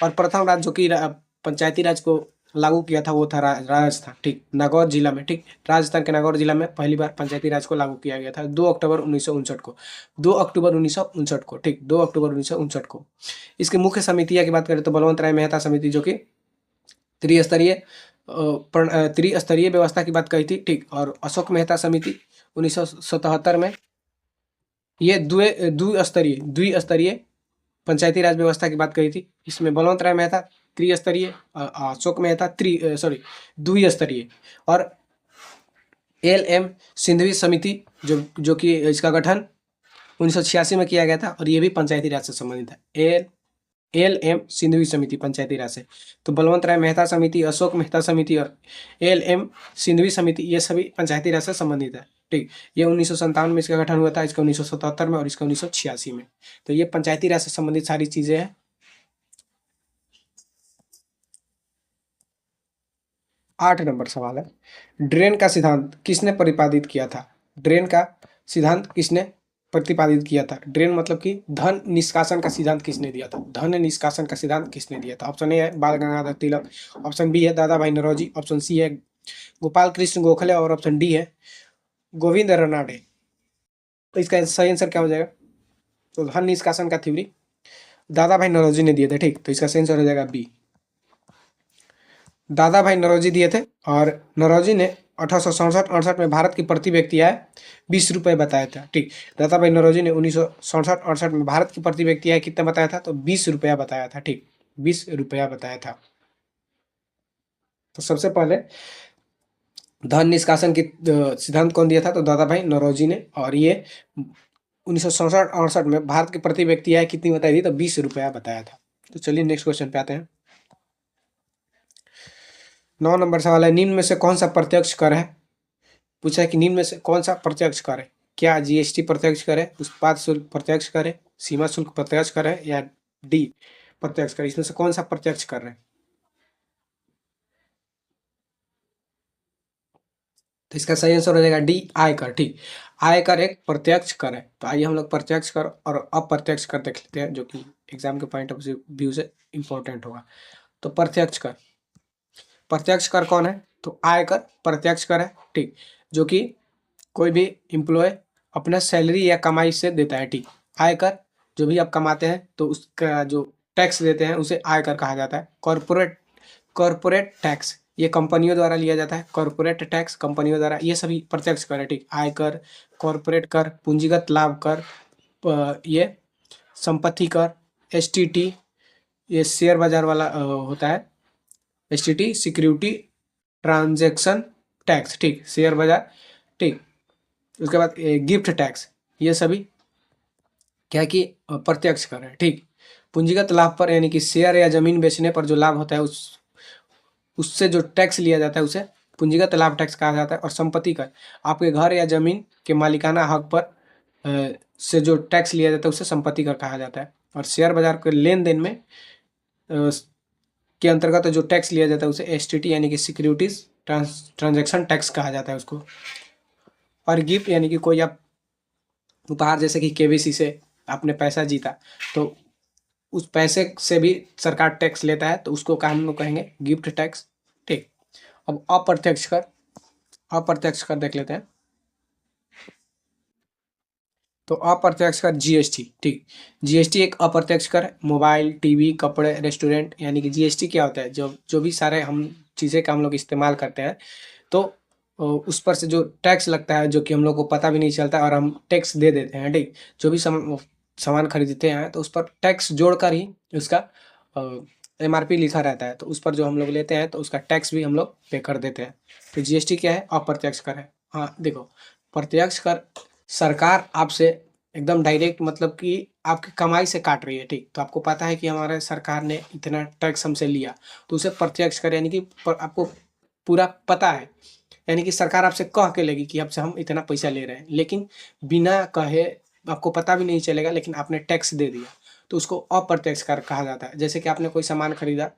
और प्रथम राज्य जो कि पंचायती राज को लागू किया था वो था राजस्थान, ठीक। नागौर जिला में, ठीक। राजस्थान के नागौर जिला में पहली बार पंचायती राज को लागू किया गया था 2 अक्टूबर 1959 को, 2 अक्टूबर 1959 को, ठीक। 2 अक्टूबर 1959 को। इसकी मुख्य समितियाँ की बात करें तो बलवंत राय मेहता समिति जो कि त्रिस्तरीय व्यवस्था की बात कही थी, ठीक। और अशोक मेहता समिति 1977 में ये द्विस्तरीय पंचायती राज व्यवस्था की बात कही थी। इसमें बलवंत राय मेहता त्रिस्तरीय, अशोक मेहता द्विस्तरीय। और LM सिंधवी समिति जो कि इसका गठन 1986 में किया गया था और ये भी पंचायती राज से संबंधित है। LM सिंधवी समिति पंचायती राज से। तो बलवंत राय मेहता समिति, अशोक मेहता समिति और LM सिंधवी समिति ये सभी पंचायती राज से संबंधित है, ठीक। ये 1957 में इसका गठन हुआ था, इसका 1977 में और इसका 1986 में। तो ये पंचायती राज से संबंधित सारी चीजें हैं। 8 नंबर सवाल है, ड्रेन का सिद्धांत किसने प्रतिपादित किया था? ड्रेन का सिद्धांत किसने प्रतिपादित किया था? ड्रेन मतलब कि धन निष्कासन का सिद्धांत किसने दिया था? धन निष्कासन का सिद्धांत किसने दिया था? ऑप्शन ए है बाल गंगाधर तिलक, ऑप्शन बी है दादा भाई नौरोजी, ऑप्शन सी है गोपाल कृष्ण गोखले और ऑप्शन डी है गोविंद रनाडे। तो इसका सही आंसर क्या हो जाएगा? तो धन निष्कासन का थ्योरी दादा भाई नौरोजी ने दिए थे। ठीक, तो इसका सही आंसर हो जाएगा बी। दादा भाई नौरोजी दिए थे और नौरोजी ने 1867-68 में भारत की प्रति व्यक्ति आय 20 रुपये बताया था। ठीक, दादा भाई नौरोजी ने 1967-68 में भारत की प्रति व्यक्ति आय कितना बताया था? तो 20 रुपया बताया था। ठीक, 20 रुपया बताया था। तो सबसे पहले धन निष्कासन की सिद्धांत कौन दिया था? तो दादा भाई नौरोजी ने। और ये 1967-68 में भारत की प्रति व्यक्ति आय कितनी बताई थी? तो 20 रुपया बताया था। तो चलिए नेक्स्ट क्वेश्चन पे आते हैं। 9 नंबर सवाल है, निम्न में से कौन सा प्रत्यक्ष कर है? पूछा है कि निम्न में से कौन सा प्रत्यक्ष कर है? क्या जीएसटी प्रत्यक्ष कर है, उत्पाद शुल्क प्रत्यक्ष कर है, सीमा शुल्क प्रत्यक्ष कर है, या डी प्रत्यक्ष कर? इसमें से कौन सा प्रत्यक्ष कर है? तो इसका सही आंसर हो जाएगा डी, आयकर। ठीक, आयकर एक प्रत्यक्ष कर है। तो आइए हम लोग प्रत्यक्ष कर और अप्रत्यक्ष कर देख लेते हैं, जो कि एग्जाम के पॉइंट ऑफ व्यू से इंपॉर्टेंट होगा। तो प्रत्यक्ष कर, प्रत्यक्ष कर कौन है? तो आयकर प्रत्यक्ष कर है। ठीक, जो कि कोई भी एम्प्लॉय अपना सैलरी या कमाई से देता है। ठीक, आयकर जो भी आप कमाते हैं तो उसका जो टैक्स देते हैं उसे आयकर कहा जाता है। कॉर्पोरेट टैक्स ये कंपनियों द्वारा लिया जाता है। कॉर्पोरेट टैक्स कंपनियों द्वारा, ये सभी प्रत्यक्ष कर है। ठीक, आयकर, कॉर्पोरेट कर, पूंजीगत लाभ कर, ये संपत्ति कर, एसटीटी ये शेयर बाजार वाला होता है, एसटीटी सिक्योरिटी ट्रांजैक्शन टैक्स। ठीक, शेयर बाजार। ठीक, उसके बाद गिफ्ट टैक्स, ये सभी क्या है कि प्रत्यक्ष कर है। ठीक, पूंजीगत लाभ पर यानी कि शेयर या जमीन बेचने पर जो लाभ होता है उससे जो टैक्स लिया जाता है उसे पूंजीगत लाभ टैक्स कहा जाता है। और संपत्ति कर, आपके घर या जमीन के मालिकाना हक पर से जो टैक्स लिया जाता है उसे संपत्ति कर कहा जाता है। और शेयर बाजार के लेन देन में के अंतर्गत जो टैक्स लिया जाता है उसे एसटीटी यानी कि सिक्योरिटीज ट्रांजैक्शन टैक्स कहा जाता है उसको। और गिफ्ट यानी कि कोई आप उपहार, जैसे कि केबीसी से आपने पैसा जीता तो उस पैसे से भी सरकार टैक्स लेता है, तो उसको हम लोग कहेंगे गिफ्ट टैक्स। ठीक, अब अप्रत्यक्ष कर, अप्रत्यक्ष कर देख लेते हैं। तो अप्रत्यक्ष कर जीएसटी। ठीक, जीएसटी एक अप्रत्यक्ष कर है। मोबाइल, टीवी, कपड़े, रेस्टोरेंट यानी कि जीएसटी क्या होता है? जो भी सारे हम चीज़ें का हम लोग इस्तेमाल करते हैं तो उस पर से जो टैक्स लगता है, जो कि हम लोग को पता भी नहीं चलता और हम टैक्स दे देते हैं। ठीक, जो भी सामान खरीदते हैं तो उस पर टैक्स जोड़कर ही उसका एमआरपी लिखा रहता है, तो उस पर जो हम लोग लेते हैं तो उसका टैक्स भी हम लोग पे कर देते हैं। तो जीएसटी क्या है? अप्रत्यक्ष कर है। हाँ देखो, प्रत्यक्ष कर सरकार आपसे एकदम डायरेक्ट, मतलब कि आपकी कमाई से काट रही है। ठीक, तो आपको पता है कि हमारे सरकार ने इतना टैक्स हमसे लिया, तो उसे प्रत्यक्ष कर यानी कि आपको पूरा पता है, यानी कि सरकार आपसे कह के लेगी कि आपसे हम इतना पैसा ले रहे हैं, लेकिन बिना कहे आपको पता भी नहीं चलेगा, लेकिन आपने टैक्स दे दिया, तो उसको अप्रत्यक्ष कर कहा जाता है। जैसे कि आपने कोई सामान खरीदा,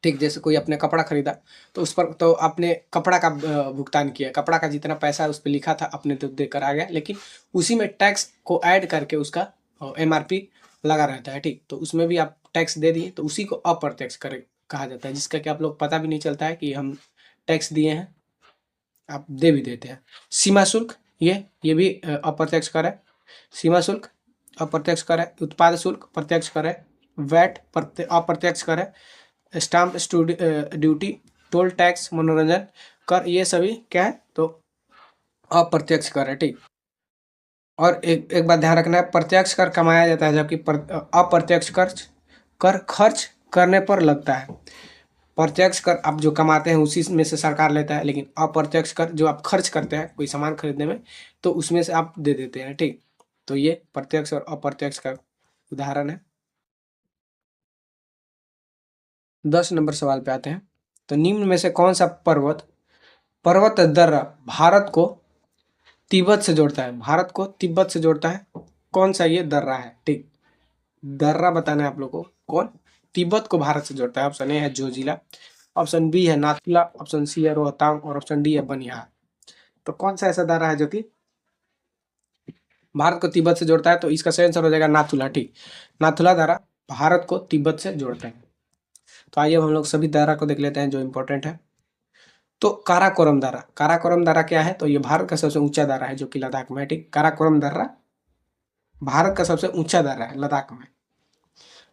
ठीक, जैसे कोई आपने कपड़ा खरीदा तो उस पर तो आपने कपड़ा का भुगतान किया, कपड़ा का जितना पैसा उस पर लिखा था आपने तो देकर आ गया, लेकिन उसी में टैक्स को ऐड करके उसका एमआरपी लगा रहता है। ठीक, तो उसमें भी आप टैक्स दे दिए, तो उसी को अप्रत्यक्ष कर कहा जाता है, जिसका कि आप लोग पता भी नहीं चलता है कि हम टैक्स दिए हैं, आप दे भी देते हैं। सीमा शुल्क ये भी अप्रत्यक्ष कर है। सीमा शुल्क अप्रत्यक्ष कर है। उत्पाद शुल्क प्रत्यक्ष कर है। वैट अप्रत्यक्ष कर है। स्टाम्प ड्यूटी, टोल टैक्स, मनोरंजन कर, ये सभी क्या है? तो अप्रत्यक्ष कर है। ठीक, और एक बात ध्यान रखना है, प्रत्यक्ष कर कमाया जाता है, जबकि अप्रत्यक्ष कर खर्च करने पर लगता है। प्रत्यक्ष कर आप जो कमाते हैं उसी में से सरकार लेता है, लेकिन अप्रत्यक्ष कर जो आप खर्च करते हैं कोई सामान खरीदने में, तो उसमें से आप दे देते हैं। ठीक, तो ये प्रत्यक्ष और अप्रत्यक्ष का उदाहरण है। 10 नंबर सवाल पे आते हैं। तो निम्न में से कौन सा पर्वत दर्रा भारत को तिब्बत से जोड़ता है? भारत को तिब्बत से जोड़ता है, कौन सा ये दर्रा है? ठीक, दर्रा बताना है आप लोग को, कौन तिब्बत को भारत से जोड़ता है? ऑप्शन ए है जोजिला, ऑप्शन बी है नाथुला, ऑप्शन सी है रोहतांग, और ऑप्शन डी है बनिहाल। तो कौन सा ऐसा दर्रा है जो कि भारत को तिब्बत से जोड़ता है? तो इसका सही आंसर हो जाएगा नाथुला। ठीक, नाथुला दर्रा भारत को तिब्बत से जोड़ते हैं। तो आइए हम लोग सभी दर्रा को देख लेते हैं जो इंपॉर्टेंट है। तो काराकोरम दर्रा क्या है? तो ये भारत का सबसे ऊंचा दर्रा है जो कि लद्दाख में है। ठीक, काराकोरम दर्रा भारत का सबसे ऊंचा दर्रा है लद्दाख में।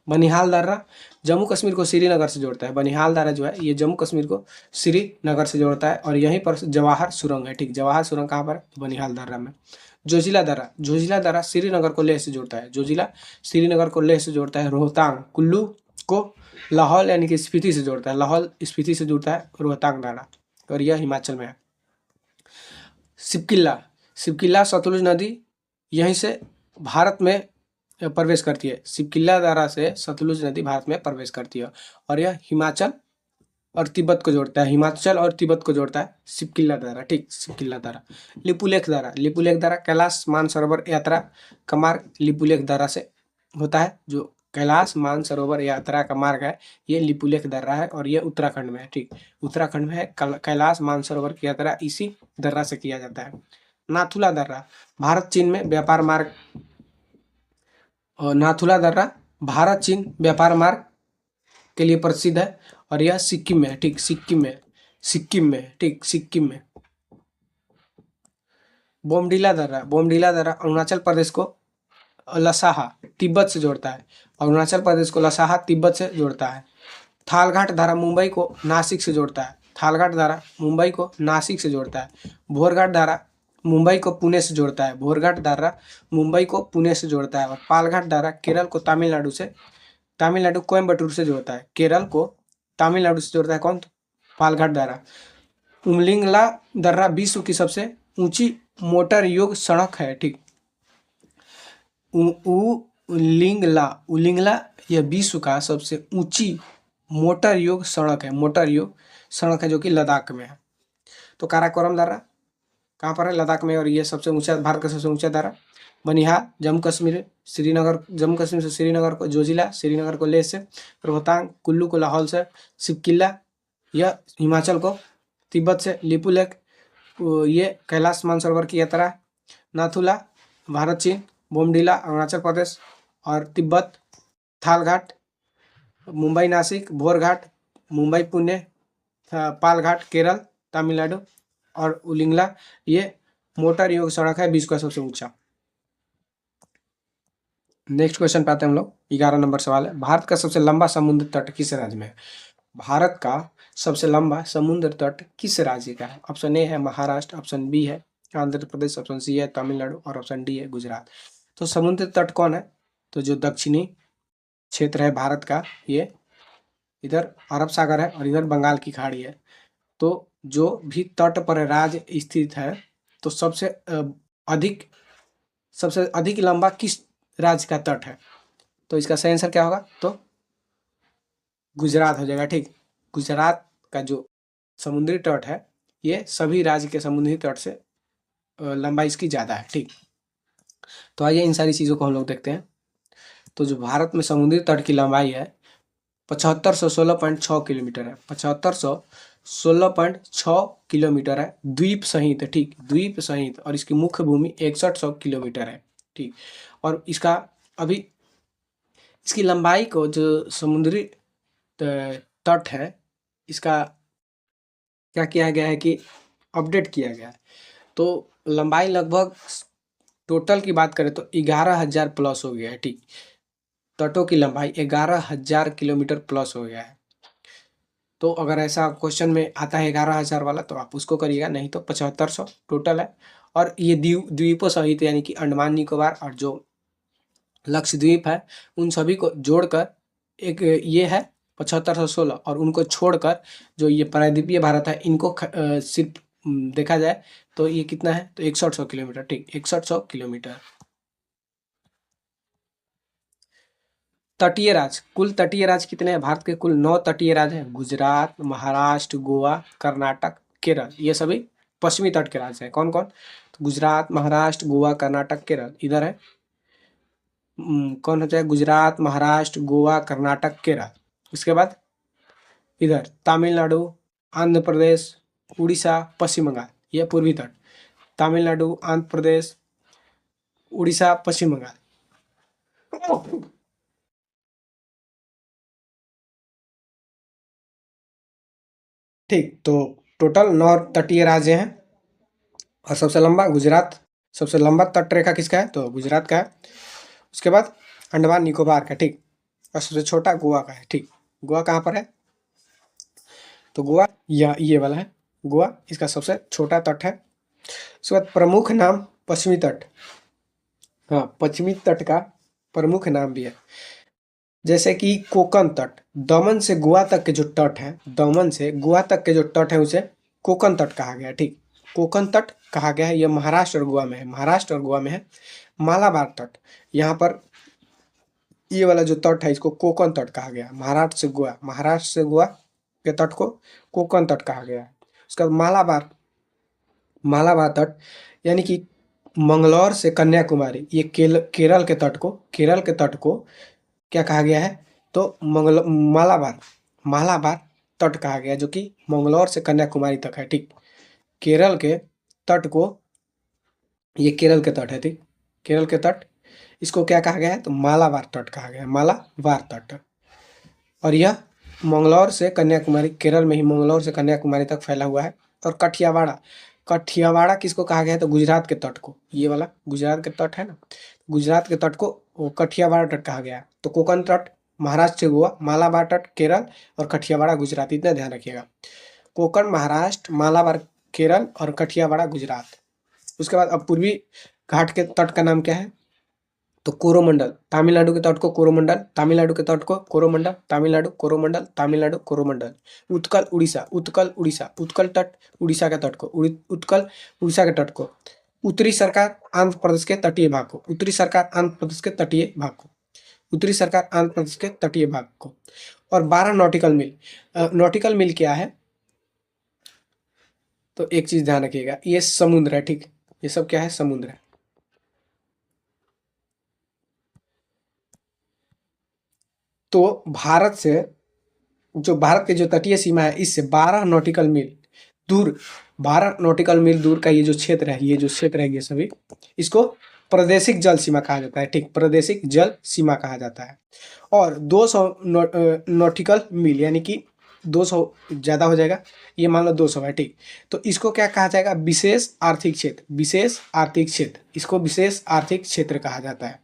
बनिहाल दर्रा जम्मू कश्मीर को श्रीनगर से जोड़ता है। बनिहाल दर्रा जो है ये जम्मू कश्मीर को श्रीनगर से जोड़ता है और यहीं पर जवाहर सुरंग है। ठीक, जवाहर सुरंग कहाँ पर है? बनिहाल दर्रा में। जोजिला दर्रा श्रीनगर को लेह से जोड़ता है। जोजिला श्रीनगर को लेह से जोड़ता है। रोहतांग कुल्लू को लाहौल यानी कि स्पीति से जोड़ता है। लाहौल स्पीति से जुड़ता है रोहतांग दर्रा और यह हिमाचल में है। सिपकिल्ला सतलुज नदी यहीं से भारत में प्रवेश करती है। सिपकिल्ला दर्रा से सतलुज नदी भारत में प्रवेश करती है और यह हिमाचल और तिब्बत को जोड़ता है। हिमाचल और तिब्बत को जोड़ता है सिपकिल्ला दर्रा। ठीक, सिपकिल्ला दर्रा। लिपुलेख दर्रा कैलाश मानसरोवर यात्रा का मार्ग लिपुलेख दर्रा से होता है। जो कैलाश मानसरोवर यात्रा का मार्ग है ये लिपुलेख दर्रा है और ये उत्तराखंड में है। ठीक, उत्तराखंड में है। कैलाश मानसरोवर की यात्रा इसी दर्रा से किया जाता है। नाथुला दर्रा भारत चीन में व्यापार मार्ग और नाथुला दर्रा भारत चीन व्यापार मार्ग के लिए प्रसिद्ध है और यह सिक्किम में है। ठीक, सिक्किम में। ठीक, सिक्किम में। बोमडीला दर्रा अरुणाचल प्रदेश को लसाहा तिब्बत से जोड़ता है। अरुणाचल प्रदेश को लसाहा तिब्बत से जोड़ता है। थालघाट दर्रा मुंबई को नासिक से जोड़ता है। थालघाट दर्रा मुंबई को नासिक से जोड़ता है। भोरघाट दर्रा मुंबई को पुणे से जोड़ता है। भोरघाट दर्रा मुंबई को पुणे से जोड़ता है। और पालघाट दर्रा केरल को तमिलनाडु कोयम्बटूर से जोड़ता है। केरल को तमिलनाडु से जोड़ता है कौन? पालघाट दर्रा। उमलिंगला दर्रा विश्व की सबसे ऊंची मोटर योग सड़क है। ठीक, उलिंगला यह विश्व का सबसे ऊंची मोटर योग सड़क है जो कि लद्दाख में है। तो काराकोरम दर्रा कहाँ पर है? लद्दाख में। और ये सबसे ऊंचा भारत का सबसे ऊंचा दर्रा। बनिहाल जम्मू कश्मीर से श्रीनगर को, जोजिला श्रीनगर को लेह से, रोहतांग कुल्लू को लाहौल से, सिपकिल्ला यह हिमाचल को तिब्बत से, लिपुलेख ये कैलाश मानसरोवर की यात्रा, नाथुला भारत चीन, बोमडीला अरुणाचल प्रदेश और तिब्बत, थालघाट मुंबई नासिक, भोरघाट मुंबई पुणे, पालघाट केरल तमिलनाडु और उलिंगला ये मोटर योग सड़क है विश्व का सबसे ऊंचा। नेक्स्ट क्वेश्चन पे आते हैं हम लोग। 11 नंबर सवाल है, भारत का सबसे लंबा समुद्र तट किस राज्य में है? भारत का सबसे लंबा समुद्र तट किस राज्य का है? ऑप्शन ए है महाराष्ट्र, ऑप्शन बी है आंध्र प्रदेश, ऑप्शन सी है तमिलनाडु और ऑप्शन डी है गुजरात। तो समुद्र तट कौन है? तो जो दक्षिणी क्षेत्र है भारत का, ये इधर अरब सागर है और इधर बंगाल की खाड़ी है। तो जो भी तट पर राज्य स्थित है तो सबसे अधिक लंबा किस राज्य का तट है? तो इसका सही आंसर क्या होगा? तो गुजरात हो जाएगा। ठीक, गुजरात का जो समुद्री तट है ये सभी राज्य के समुद्री तट से लंबाई इसकी ज़्यादा है। ठीक, तो आइए इन सारी चीज़ों को हम लोग देखते हैं। तो जो भारत में समुद्री तट की लंबाई है 7516.6 किलोमीटर है। 7516.6 किलोमीटर है द्वीप सहित। ठीक, द्वीप सहित। और इसकी मुख्य भूमि 6100 किलोमीटर है। ठीक, और अभी इसकी लंबाई को जो समुद्री तट है इसका क्या किया गया है कि अपडेट किया गया है। तो लंबाई लगभग टोटल की बात करें तो 11,000 प्लस हो गया है। ठीक, तटों की लंबाई 11,000 किलोमीटर प्लस हो गया है। तो अगर ऐसा क्वेश्चन में आता है 11,000 वाला तो आप उसको करिएगा, नहीं तो 7500 टोटल है। और ये द्वीपों सहित यानी कि अंडमान निकोबार और जो लक्षद्वीप है उन सभी को जोड़कर एक ये है 7516 और उनको छोड़कर जो ये प्रायद्वीपीय भारत है इनको सिर्फ देखा जाए तो ये कितना है? तो 6100 किलोमीटर। ठीक, 6100 किलोमीटर। कुल तटीय राज्य कितने हैं? भारत के कुल 9 तटीय राज्य हैं। गुजरात, महाराष्ट्र, गोवा, कर्नाटक, केरल ये सभी पश्चिमी तट के राज्य हैं। कौन कौन? तो गुजरात, महाराष्ट्र, गोवा, कर्नाटक, केरल इधर है। कौन होता है? गुजरात, महाराष्ट्र, गोवा, कर्नाटक, केरल। इसके बाद इधर तमिलनाडु, आंध्र प्रदेश, उड़ीसा, पश्चिम बंगाल ये पूर्वी तट। तमिलनाडु, आंध्र प्रदेश, उड़ीसा, पश्चिम बंगाल। ठीक, तो टोटल 9 तटीय राज्य हैं और सबसे लंबा गुजरात, सबसे लंबा तट रेखा किसका है तो गुजरात का है। उसके बाद अंडमान निकोबार का, ठीक, और सबसे छोटा गोवा का है, ठीक। गोवा कहाँ पर है तो गोवा ये वाला है गोवा, इसका सबसे छोटा तट है। उसके बाद प्रमुख नाम पश्चिमी तट, हाँ पश्चिमी तट का प्रमुख नाम भी है, जैसे कि कोकण तट, दमन से गोवा तक के जो तट है, दमन से गोवा तक के जो तट है उसे कोकण तट कहा गया है, ठीक। कोकण तट कहा गया है, यह महाराष्ट्र और गोवा में है, महाराष्ट्र और गोवा में है। मालाबार तट, यहाँ पर ये वाला जो तट है इसको कोकण तट कहा गया है, महाराष्ट्र से गोवा के तट को कोकण तट कहा गया है। उसका बाद मालाबार तट यानी कि मंगलौर से कन्याकुमारी, ये केरल के तट को क्या कहा गया है तो मालाबार तट कहा गया है, जो कि मंगलौर से कन्याकुमारी तक है, ठीक। केरल के तट को, ये केरल के तट है, ठीक, केरल के तट, इसको क्या कहा गया है तो मालाबार तट कहा गया है, मालाबार तट। और यह मंगलौर से कन्याकुमारी, केरल में ही मंगलौर से कन्याकुमारी तक फैला हुआ है। और कठियावाड़ा किसको कहा गया है तो गुजरात के तट को, ये वाला गुजरात के तट है ना, गुजरात के तट को वो कठियावाड़ा तट कहा गया है। तो कोकण तट महाराष्ट्र से गोवा, मालाबार तट केरल और कठियावाड़ा गुजरात, इतना ध्यान रखिएगा। कोकण महाराष्ट्र, मालाबार केरल और कठियावाड़ा गुजरात। उसके बाद अब पूर्वी घाट के तट का नाम क्या है तो कोरोमंडल, तमिलनाडु के तट को कोरोमंडल, तमिलनाडु के तट को कोरोमंडल, तमिलनाडु कोरोमंडल, तमिलनाडु कोरोमंडल। उत्कल उड़ीसा, उत्कल तट उड़ीसा के तट को, उत्कल उड़ीसा के तट को। उत्तरी सरकार आंध्र प्रदेश के तटीय भाग को, उत्तरी सरकार आंध्र प्रदेश के तटीय भाग को, उत्तरी सरकार आंध्र प्रदेश के तटीय भाग को। और 12 नॉटिकल मील, नॉटिकल मील क्या है तो एक चीज ध्यान रखिएगा, ये समुद्र है, ठीक, ये सब क्या है समुद्र है। तो भारत से जो भारत की जो तटीय सीमा है इससे 12 नॉटिकल मील दूर, 12 नॉटिकल मील दूर का ये जो क्षेत्र है, ये जो क्षेत्र है ये सभी, इसको प्रादेशिक जल सीमा कहा जाता है, ठीक, प्रादेशिक जल सीमा कहा जाता है। और 200 नॉटिकल मील यानी कि 200 ज़्यादा हो जाएगा, ये मान लो 200 है, ठीक। तो इसको क्या कहा जाएगा विशेष आर्थिक क्षेत्र, विशेष आर्थिक क्षेत्र, इसको विशेष आर्थिक क्षेत्र कहा जाता है,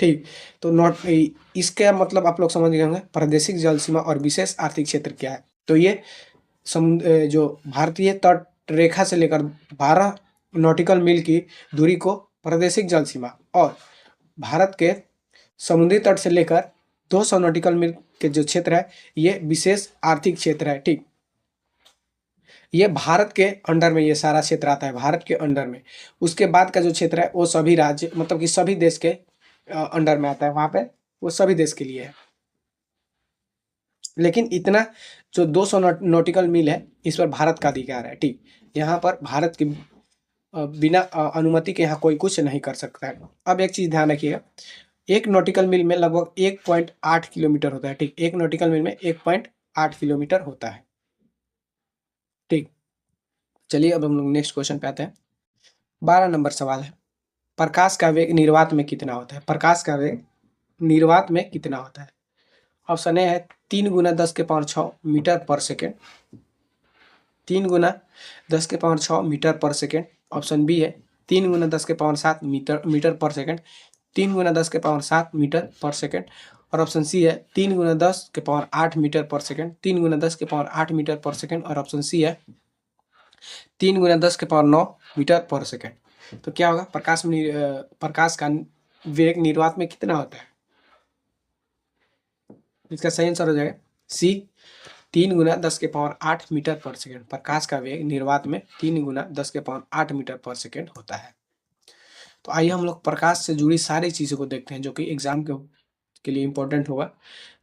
ठीक। तो इसका मतलब आप लोग समझ गए होंगे प्रादेशिक जल सीमा और विशेष आर्थिक क्षेत्र क्या है। तो ये जो भारतीय तट रेखा से लेकर 12 नॉटिकल मील की दूरी को प्रादेशिक जल सीमा, और भारत के समुद्री तट से लेकर 200 नॉटिकल मील के जो क्षेत्र है ये विशेष आर्थिक क्षेत्र है, ठीक। ये भारत के अंडर में ये सारा क्षेत्र आता है, भारत के अंडर में। उसके बाद का जो क्षेत्र है वो सभी राज्य मतलब कि सभी देश के अंडर में आता है, वहां पे वो सभी देश के लिए है। लेकिन इतना जो 200 नॉटिकल मील है इस पर भारत का अधिकार है, ठीक। यहाँ पर भारत की बिना अनुमति के यहाँ कोई कुछ नहीं कर सकता है। अब एक चीज ध्यान रखिएगा, एक नॉटिकल मील में लगभग 1.8 किलोमीटर होता है, ठीक, एक नॉटिकल मील में 1.8 किलोमीटर होता है, ठीक। चलिए अब हम लोग नेक्स्ट क्वेश्चन पे आते हैं। 12 नंबर सवाल है, प्रकाश का वेग निर्वात में कितना होता है, प्रकाश का वेग निर्वात में कितना होता है। ऑप्शन ए है 3 गुना 10 के पावर 6 मीटर पर सेकेंड, 3 गुना 10 के पावर 6 मीटर पर सेकेंड। ऑप्शन बी है 3 गुना 10 के पावर 7 मीटर पर सेकेंड, 3 गुना 10 के पावर 7 मीटर पर सेकेंड। और ऑप्शन सी है 3 गुना 10 के पावर 8 मीटर पर सेकेंड, 3 गुना 10 के पावर 8 मीटर पर सेकेंड। और ऑप्शन सी है 3 गुना 10 के पावर 9 मीटर पर सेकेंड। तो क्या होगा प्रकाश का वेग निर्वात में कितना होता है, इसका सही आंसर हो जाएगा सी 3 गुना 10 के पावर 8 मीटर पर सेकेंड। प्रकाश का वेग निर्वात में 3 गुना 10 के पावर 8 मीटर पर सेकेंड होता है। तो आइए हम लोग प्रकाश से जुड़ी सारी चीज़ों को देखते हैं जो कि एग्जाम के लिए इम्पोर्टेंट होगा।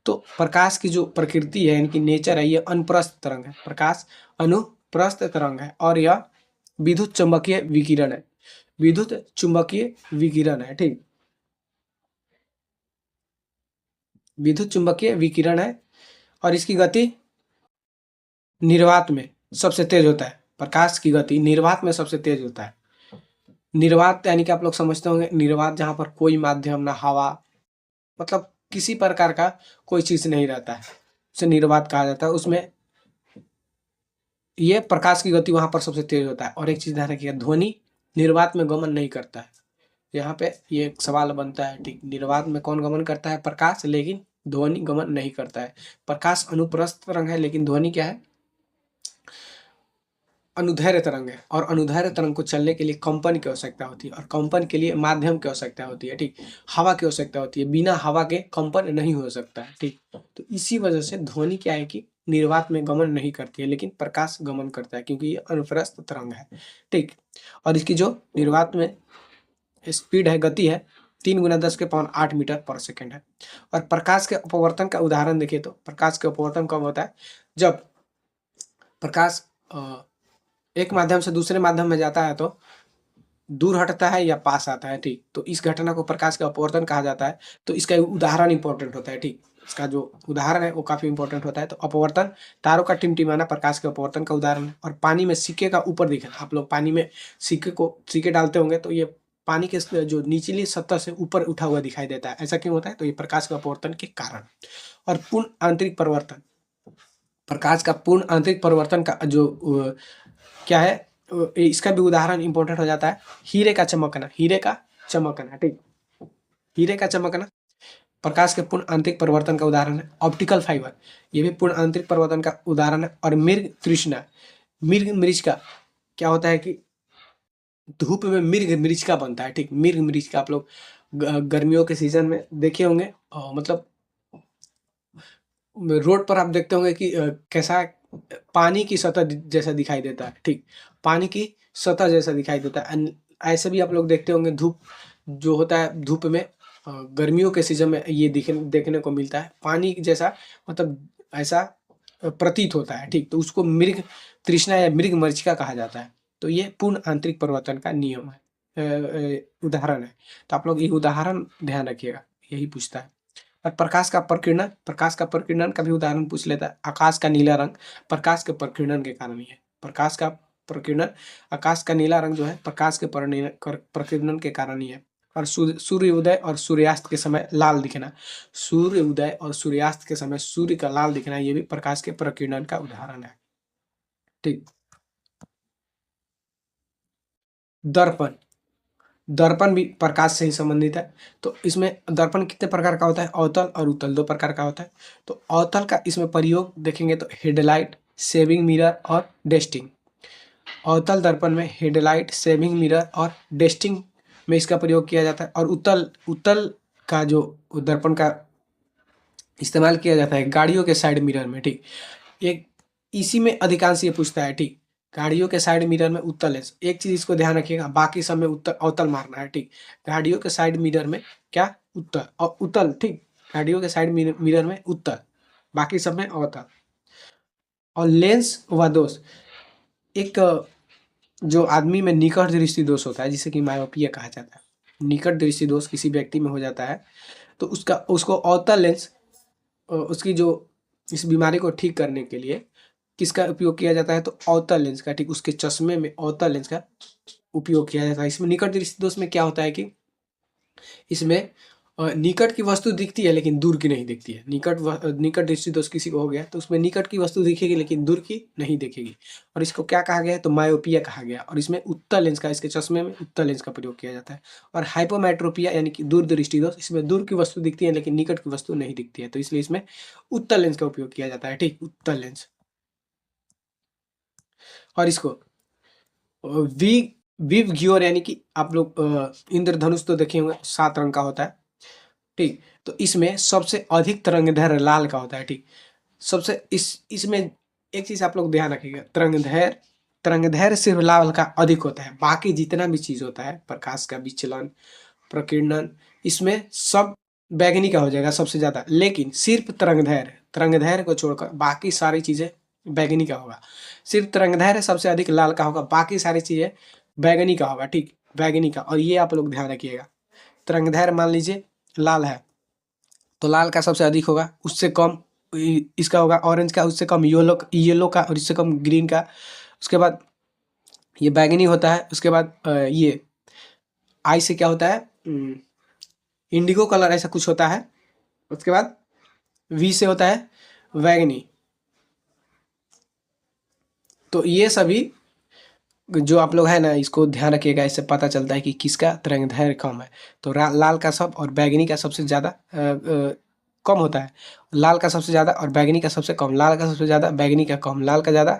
तो प्रकाश की जो प्रकृति है इनकी नेचर है, ये अनुप्रस्थ तरंग है, प्रकाश अनुप्रस्थ तरंग है। और यह विद्युत चुंबकीय विकिरण है, विद्युत चुंबकीय विकिरण है, ठीक, विद्युत चुंबकीय विकिरण है। और इसकी गति निर्वात में सबसे तेज होता है, प्रकाश की गति निर्वात में सबसे तेज होता है। निर्वात यानी कि आप लोग समझते होंगे निर्वात जहाँ पर कोई माध्यम ना हवा, मतलब किसी प्रकार का कोई चीज नहीं रहता है, उसे निर्वात कहा जाता है। उसमें ये प्रकाश की गति वहां पर सबसे तेज होता है। और एक चीज ध्यान रखिएगा, ध्वनि निर्वात में गमन नहीं करता है। यहाँ पे ये एक सवाल बनता है, ठीक, निर्वात में कौन गमन करता है? प्रकाश, लेकिन ध्वनि गमन नहीं करता है। प्रकाश अनुप्रस्थ तरंग है, लेकिन ध्वनि क्या है? अनुदैर्ध्य तरंग है। और अनुदैर्ध्य तरंग को चलने के लिए कंपन की आवश्यकता होती है, और कंपन के लिए माध्यम की आवश्यकता होती है, ठीक, हवा की आवश्यकता होती है। बिना हवा के कंपन नहीं हो सकता है, ठीक। तो इसी वजह से ध्वनि क्या है कि निर्वात में गमन नहीं करती है, लेकिन प्रकाश गमन करता है, क्योंकि ये अनुप्रस्थ तरंग है, ठीक। और इसकी जो निर्वात में स्पीड है, गति है, 3 × 10⁸ मीटर पर सेकेंड है। और प्रकाश के अपवर्तन का उदाहरण देखिए, तो प्रकाश के अपवर्तन कब होता है? जब प्रकाश एक माध्यम से दूसरे माध्यम में जाता है तो दूर हटता है या पास आता है, ठीक। तो इस घटना को प्रकाश का अपवर्तन कहा जाता है। तो इसका उदाहरण इंपॉर्टेंट होता है, ठीक। इसका जो उदाहरण है वो काफी इंपॉर्टेंट होता है। तो अपवर्तन, तारों का टिमटिमाना प्रकाश के अपवर्तन का उदाहरण है। और पानी में सिक्के का ऊपर दिखना, आप लोग पानी में सिक्के डालते होंगे तो ये पानी के जो निचली सतह से ऊपर उठा हुआ दिखाई देता है। ऐसा क्यों होता है? तो ये प्रकाश के अपवर्तन के कारण। और पूर्ण आंतरिक परिवर्तन, प्रकाश का पूर्ण आंतरिक परिवर्तन का जो क्या है, इसका भी उदाहरण इंपॉर्टेंट हो जाता है। हीरे का चमकना, हीरे का चमकना, ठीक, हीरे का चमकना प्रकाश के पूर्ण आंतरिक परिवर्तन का उदाहरण है। ऑप्टिकल फाइबर, ये भी पूर्ण आंतरिक परिवर्तन का उदाहरण है। और मृग तृष्णा, मृग मरीचिका, क्या होता है कि धूप में मृग मरीचिका बनता है, ठीक। मृग मरीचिका आप लोग गर्मियों के सीजन में देखे होंगे, मतलब रोड पर आप देखते होंगे कि कैसा पानी की सतह जैसा दिखाई देता है, ठीक, पानी की सतह जैसा दिखाई देता है। ऐसे भी आप लोग देखते होंगे, धूप जो होता है, धूप में गर्मियों के सीजन में ये देखने को मिलता है, पानी जैसा, मतलब ऐसा प्रतीत होता है, ठीक। तो उसको मृग तृष्णा या मृग मरीचिका कहा जाता है। तो ये पूर्ण आंतरिक परिवर्तन का नियम है, उदाहरण है। तो आप लोग ये उदाहरण ध्यान रखिएगा, यही पूछता है। और प्रकाश का प्रकीर्णन का भी उदाहरण पूछ लेता है। आकाश का नीला रंग प्रकाश के प्रकीर्णन के कारण ही है। प्रकाश का प्रकीर्णन, आकाश का नीला रंग जो है प्रकाश के प्रकीर्णन के कारण ही है। और सूर्य उदय और सूर्यास्त के समय लाल दिखना, सूर्य उदय और सूर्यास्त के समय सूर्य का लाल दिखना, ये भी प्रकाश के प्रकीर्णन का उदाहरण है, ठीक। दर्पण, दर्पण भी प्रकाश से ही संबंधित है। तो इसमें दर्पण कितने प्रकार का होता है? अवतल और उत्तल, दो प्रकार का होता है। तो अवतल का इसमें प्रयोग देखेंगे तो हेडलाइट, सेविंग मिरर और डेस्टिंग। अवतल दर्पण में हेडलाइट, सेविंग मिरर और डेस्टिंग में इसका प्रयोग किया जाता है। और उत्तल उत्तल का जो दर्पण का इस्तेमाल किया जाता है गाड़ियों के साइड मिरर में, ठीक। एक इसी में अधिकांश ये पूछता है, ठीक। गाड़ियों के साइड मिरर में उत्तल है, एक चीज इसको ध्यान रखिएगा, बाकी सब में उत्तल अवतल मारना है, ठीक। गाड़ियों के साइड मिरर में क्या? उत्तल, और उत्तल, ठीक। गाड़ियों के साइड मिरर में उत्तल, बाकी सब में अवतल। और लेंस व दोष, एक जो आदमी में निकट दृष्टि दोष होता है, जिसे कि मायोपिया कहा जाता है। निकट दृष्टि दोष किसी व्यक्ति में हो जाता है तो उसको अवतल लेंस, उसकी जो इस बीमारी को ठीक करने के लिए किसका उपयोग किया जाता है? तो अवतल लेंस का, ठीक। उसके चश्मे में अवतल लेंस का उपयोग किया जाता है। इसमें निकट दृष्टि दोष में क्या होता है कि इसमें निकट की वस्तु दिखती है लेकिन दूर की नहीं दिखती है। निकट दृष्टि दोष किसी को हो गया तो उसमें निकट की वस्तु दिखेगी लेकिन दूर की नहीं दिखेगी, और इसको क्या कहा गया है? तो मायोपिया कहा गया। और इसमें उत्तल लेंस का, इसके चश्मे में उत्तल लेंस का प्रयोग किया जाता है। और हाइपोमेट्रोपिया यानी कि दूर दृष्टि दोष, इसमें दूर की वस्तु दिखती है लेकिन निकट की वस्तु नहीं दिखती है, तो इसलिए इसमें उत्तल लेंस का उपयोग किया जाता है, ठीक, उत्तल लेंस। और इसको वी विव ग्योर, यानी कि आप लोग इंद्रधनुष तो देखे होंगे, 7 रंग का होता है, ठीक। तो इसमें सबसे अधिक तरंगदैर्घ्य लाल का होता है, ठीक। सबसे इसमें एक चीज आप लोग ध्यान रखिएगा, तरंगदैर्घ्य सिर्फ लाल का अधिक होता है। बाकी जितना भी चीज होता है, प्रकाश का विचलन, प्रकीर्णन, इसमें सब बैगनी का हो जाएगा सबसे ज्यादा। लेकिन सिर्फ तरंगदैर्घ्य को छोड़कर बाकी सारी चीजें बैगनी का होगा। सिर्फ तरंगदैर्घ्य सबसे अधिक लाल का होगा, बाकी सारी चीजें बैगनी का होगा, ठीक, बैगनी का। और ये आप लोग ध्यान रखिएगा, तरंगदैर्घ्य मान लीजिए लाल है तो लाल का सबसे अधिक होगा, उससे कम इसका होगा ऑरेंज का, उससे कम येलो का, और इससे कम ग्रीन का। उसके बाद ये बैगनी होता है। उसके बाद ये आई से क्या होता है? इंडिगो कलर ऐसा कुछ होता है। उसके बाद वी से होता है बैगनी। तो ये सभी जो आप लोग है ना, इसको ध्यान रखिएगा, इससे पता चलता है कि किसका तरंगदैर्घ्य कम है। तो लाल का सब और बैगनी का सबसे ज़्यादा कम होता है। लाल का सबसे ज़्यादा और बैगनी का सबसे कम, लाल का सबसे ज़्यादा बैगनी का कम, लाल का ज़्यादा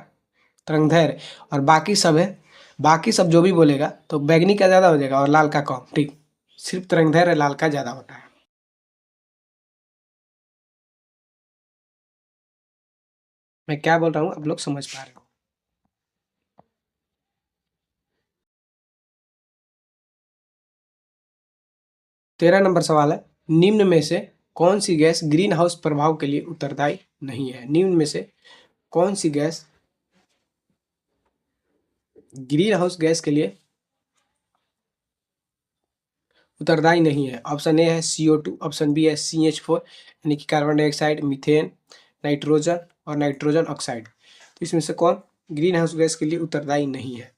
तरंगदैर्घ्य, और बाकी सब है, बाकी सब जो भी बोलेगा तो बैगनी का ज़्यादा हो जाएगा और लाल का कम। ठीक, सिर्फ तरंगदैर्घ्य लाल का ज़्यादा होता है। मैं क्या बोल रहा हूँ आप लोग समझ पा रहे हो? 13 नंबर सवाल है, निम्न में से कौन सी गैस ग्रीन हाउस प्रभाव के लिए उत्तरदायी नहीं है? निम्न में से कौन सी गैस ग्रीन हाउस गैस के लिए उत्तरदायी नहीं है? ऑप्शन ए है CO2, ऑप्शन बी है CH4 यानी कि कार्बन डाइऑक्साइड, मीथेन, नाइट्रोजन और नाइट्रोजन ऑक्साइड। तो इसमें से कौन ग्रीन हाउस गैस के लिए उत्तरदायी नहीं है?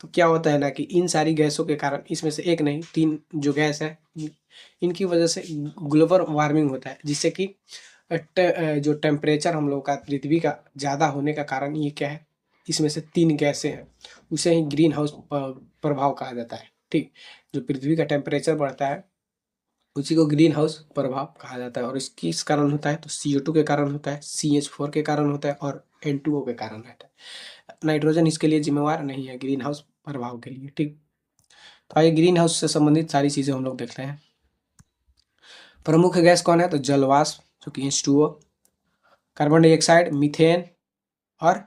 तो क्या होता है ना कि इन सारी गैसों के कारण, इसमें से एक नहीं, तीन जो गैस है, इनकी वजह से ग्लोबल वार्मिंग होता है, जिससे कि जो टेम्परेचर हम लोग का पृथ्वी का ज़्यादा होने का कारण ये क्या है, इसमें से तीन गैसें हैं, उसे ही ग्रीन हाउस प्रभाव कहा जाता है। ठीक, जो पृथ्वी का टेम्परेचर बढ़ता है उसी को ग्रीन हाउस प्रभाव कहा जाता है। और इसकी किस कारण होता है? तो CO2 के कारण होता है, CH4 के कारण होता है और N2O के कारण होता है। नाइट्रोजन इसके लिए जिम्मेवार नहीं है ग्रीन हाउस प्रभाव के लिए। ठीक, तो आइए ग्रीन हाउस से संबंधित सारी चीज़ें हम लोग देखते हैं। प्रमुख गैस कौन है? तो जलवाष्प जो कि H2O, कार्बन डाइऑक्साइड, मीथेन और